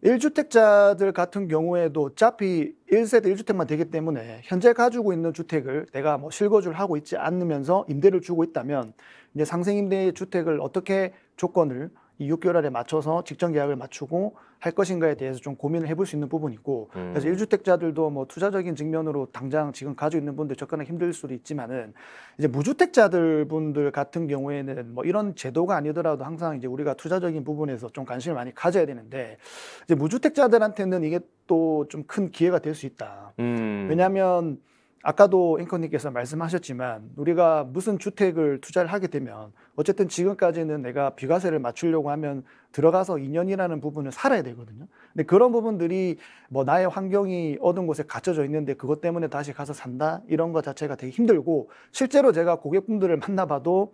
1주택자들 1주택자들 같은 경우에도 어차피 1세대 1주택만 되기 때문에 현재 가지고 있는 주택을 내가 뭐 실거주를 하고 있지 않으면서 임대를 주고 있다면 이제 상생임대 주택을 어떻게 조건을 이 6개월 안에 맞춰서 직전 계약을 맞추고 할 것인가에 대해서 좀 고민을 해볼 수 있는 부분이고 그래서 1주택자들도 뭐 투자적인 측면으로 당장 지금 가지고 있는 분들 접근하기 힘들 수도 있지만은 이제 무주택자들 분들 같은 경우에는 뭐 이런 제도가 아니더라도 항상 이제 우리가 투자적인 부분에서 좀 관심을 많이 가져야 되는데 이제 무주택자들한테는 이게 또 좀 큰 기회가 될 수 있다. 왜냐하면 아까도 앵커님께서 말씀하셨지만 우리가 무슨 주택을 투자를 하게 되면 어쨌든 지금까지는 내가 비과세를 맞추려고 하면 들어가서 2년이라는 부분을 살아야 되거든요. 근데 그런 부분들이 뭐 나의 환경이 어두운 곳에 갇혀져 있는데 그것 때문에 다시 가서 산다 이런 것 자체가 되게 힘들고 실제로 제가 고객분들을 만나봐도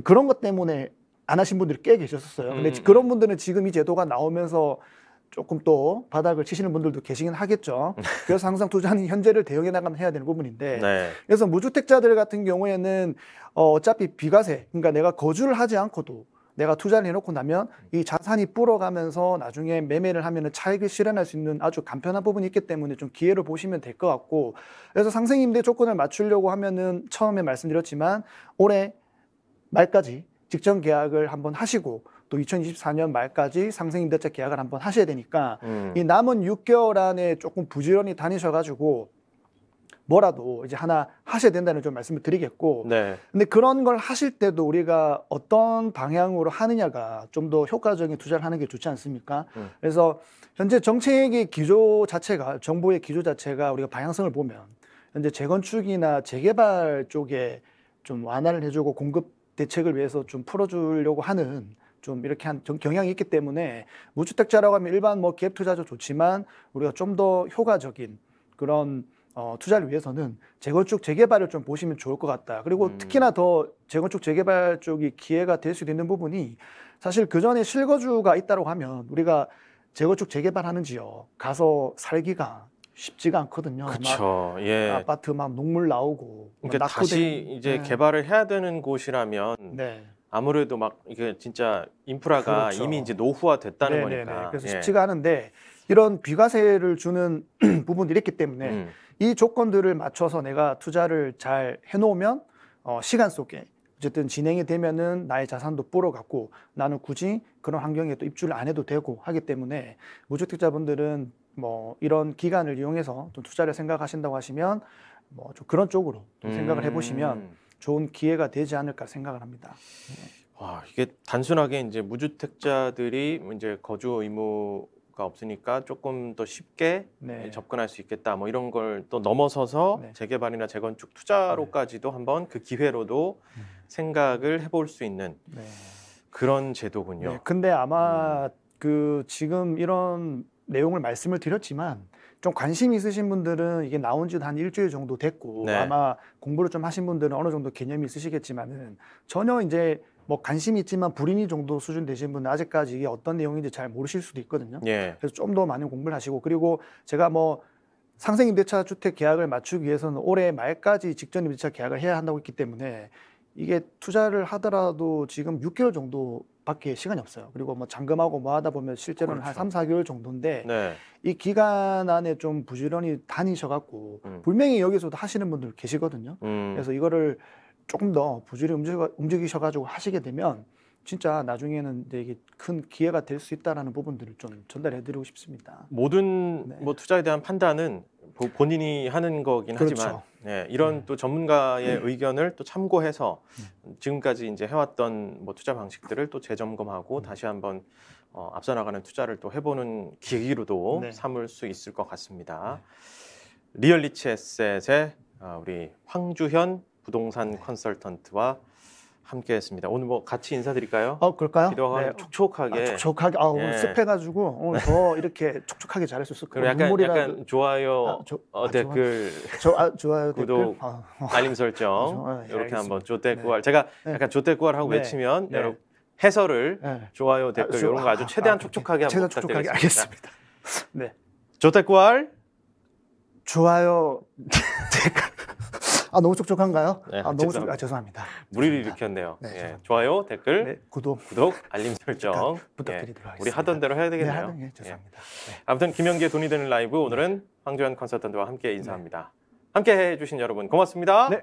그런 것 때문에 안 하신 분들이 꽤 계셨었어요. 근데 그런 분들은 지금 이 제도가 나오면서 조금 또 바닥을 치시는 분들도 계시긴 하겠죠. 그래서 항상 투자는 현재를 대응해 나가면 해야 되는 부분인데 네. 그래서 무주택자들 같은 경우에는 어차피 비과세, 그러니까 내가 거주를 하지 않고도 내가 투자를 해놓고 나면 이 자산이 불어가면서 나중에 매매를 하면은 차익을 실현할 수 있는 아주 간편한 부분이 있기 때문에 좀 기회를 보시면 될 것 같고 그래서 상생임대 조건을 맞추려고 하면은 처음에 말씀드렸지만 올해 말까지 직전 계약을 한번 하시고 또 2024년 말까지 상생임대차 계약을 한번 하셔야 되니까 이 남은 6개월 안에 조금 부지런히 다니셔가지고 뭐라도 이제 하나 하셔야 된다는 좀 말씀을 드리겠고 네. 근데 그런 걸 하실 때도 우리가 어떤 방향으로 하느냐가 좀 더 효과적인 투자를 하는 게 좋지 않습니까? 그래서 현재 정책의 기조 자체가 정부의 기조 자체가 우리가 방향성을 보면 현재 재건축이나 재개발 쪽에 좀 완화를 해주고 공급 대책을 위해서 좀 풀어주려고 하는 좀 이렇게 한 경향이 있기 때문에 무주택자라고 하면 일반 뭐 기업 투자도 좋지만 우리가 좀 더 효과적인 그런 투자를 위해서는 재건축 재개발을 좀 보시면 좋을 것 같다. 그리고 특히나 더 재건축 재개발 쪽이 기회가 될 수도 있는 부분이 사실 그 전에 실거주가 있다고 하면 우리가 재건축 재개발하는 지역 가서 살기가 쉽지가 않거든요. 그렇죠. 막 예. 아파트 막 녹물 나오고 그러니까 다시 이제 네. 개발을 해야 되는 곳이라면 네. 아무래도 막 이게 진짜 인프라가 그렇죠. 이미 이제 노후화됐다는 네네네. 거니까. 그래서 예. 쉽지가 않은데 이런 비과세를 주는 부분들이 있기 때문에 이 조건들을 맞춰서 내가 투자를 잘 해놓으면 시간 속에 어쨌든 진행이 되면은 나의 자산도 불어갔고 나는 굳이 그런 환경에 또 입주를 안 해도 되고 하기 때문에 무주택자분들은 뭐 이런 기간을 이용해서 좀 투자를 생각하신다고 하시면 뭐 좀 그런 쪽으로 좀 생각을 해보시면 좋은 기회가 되지 않을까 생각을 합니다. 와, 이게 단순하게 이제 무주택자들이 이제 거주 의무가 없으니까 조금 더 쉽게 네. 접근할 수 있겠다. 뭐 이런 걸 또 넘어서서 네. 재개발이나 재건축 투자로까지도 한번 그 기회로도 생각을 해볼 수 있는 네. 그런 제도군요. 네. 근데 아마 그 지금 이런 내용을 말씀을 드렸지만 좀 관심 있으신 분들은 이게 나온 지도 한 일주일 정도 됐고 네. 아마 공부를 좀 하신 분들은 어느 정도 개념이 있으시겠지만은 전혀 이제 뭐 관심이 있지만 불인이 정도 수준 되신 분은 아직까지 이게 어떤 내용인지 잘 모르실 수도 있거든요. 예. 그래서 좀 더 많은 공부를 하시고 그리고 제가 뭐 상생임대차 주택 계약을 맞추기 위해서는 올해 말까지 직전임대차 계약을 해야 한다고 했기 때문에 이게 투자를 하더라도 지금 6개월 정도밖에 시간이 없어요. 그리고 뭐 잔금하고 뭐 하다 보면 실제로는 그렇죠. 한 3, 4개월 정도인데 네. 이 기간 안에 좀 부지런히 다니셔갖고 분명히 여기서도 하시는 분들 계시거든요. 그래서 이거를 조금 더 부지런히 움직이셔가지고 하시게 되면 진짜 나중에는 이게 큰 기회가 될 수 있다라는 부분들을 좀 전달해드리고 싶습니다. 모든 네. 뭐 투자에 대한 판단은 본인이 하는 거긴 그렇죠. 하지만 이런 또 전문가의 의견을 또 참고해서 지금까지 이제 해왔던 뭐 투자 방식들을 또 재점검하고 다시 한번 앞서 나가는 투자를 또 해보는 계기로도 네. 삼을 수 있을 것 같습니다. 리얼리치 에셋의 우리 황주현 부동산 컨설턴트와 함께했습니다. 오늘 뭐 같이 인사드릴까요? 그럴까요? 기도가 네. 촉촉하게. 촉촉하게. 오늘 예. 습해가지고 오늘 더 이렇게 촉촉하게 잘할 수 있을 그리고 거예요. 약간 좋아요, 댓글, 좋아요, 구독, 댓글. 알림 설정 좋아요. 예, 이렇게 알겠습니다. 한번 조댓구알 제가 네. 약간 조댓구알하고 네. 외치면 네. 여러분 해설을 네. 좋아요, 댓글 이런 거 아주 최대한 촉촉하게 한번 최대한 촉촉하게 부탁드리겠습니다. 알겠습니다. 네. 조댓구알 좋아요, 댓글. 너무 촉촉한가요? 네, 너무 죄송합니다. 죄송합니다. 무리를 일으켰네요. 네, 예. 죄송합니다. 좋아요, 댓글, 네, 구독 알림 설정 부탁드리도록 예. 하겠습니다. 우리 하던 대로 해야 되겠네요. 네, 죄송합니다. 네. 아무튼 김영기의 돈이 되는 라이브 오늘은 황주현 컨설턴트와 함께 인사합니다. 함께 해주신 여러분 고맙습니다. 네.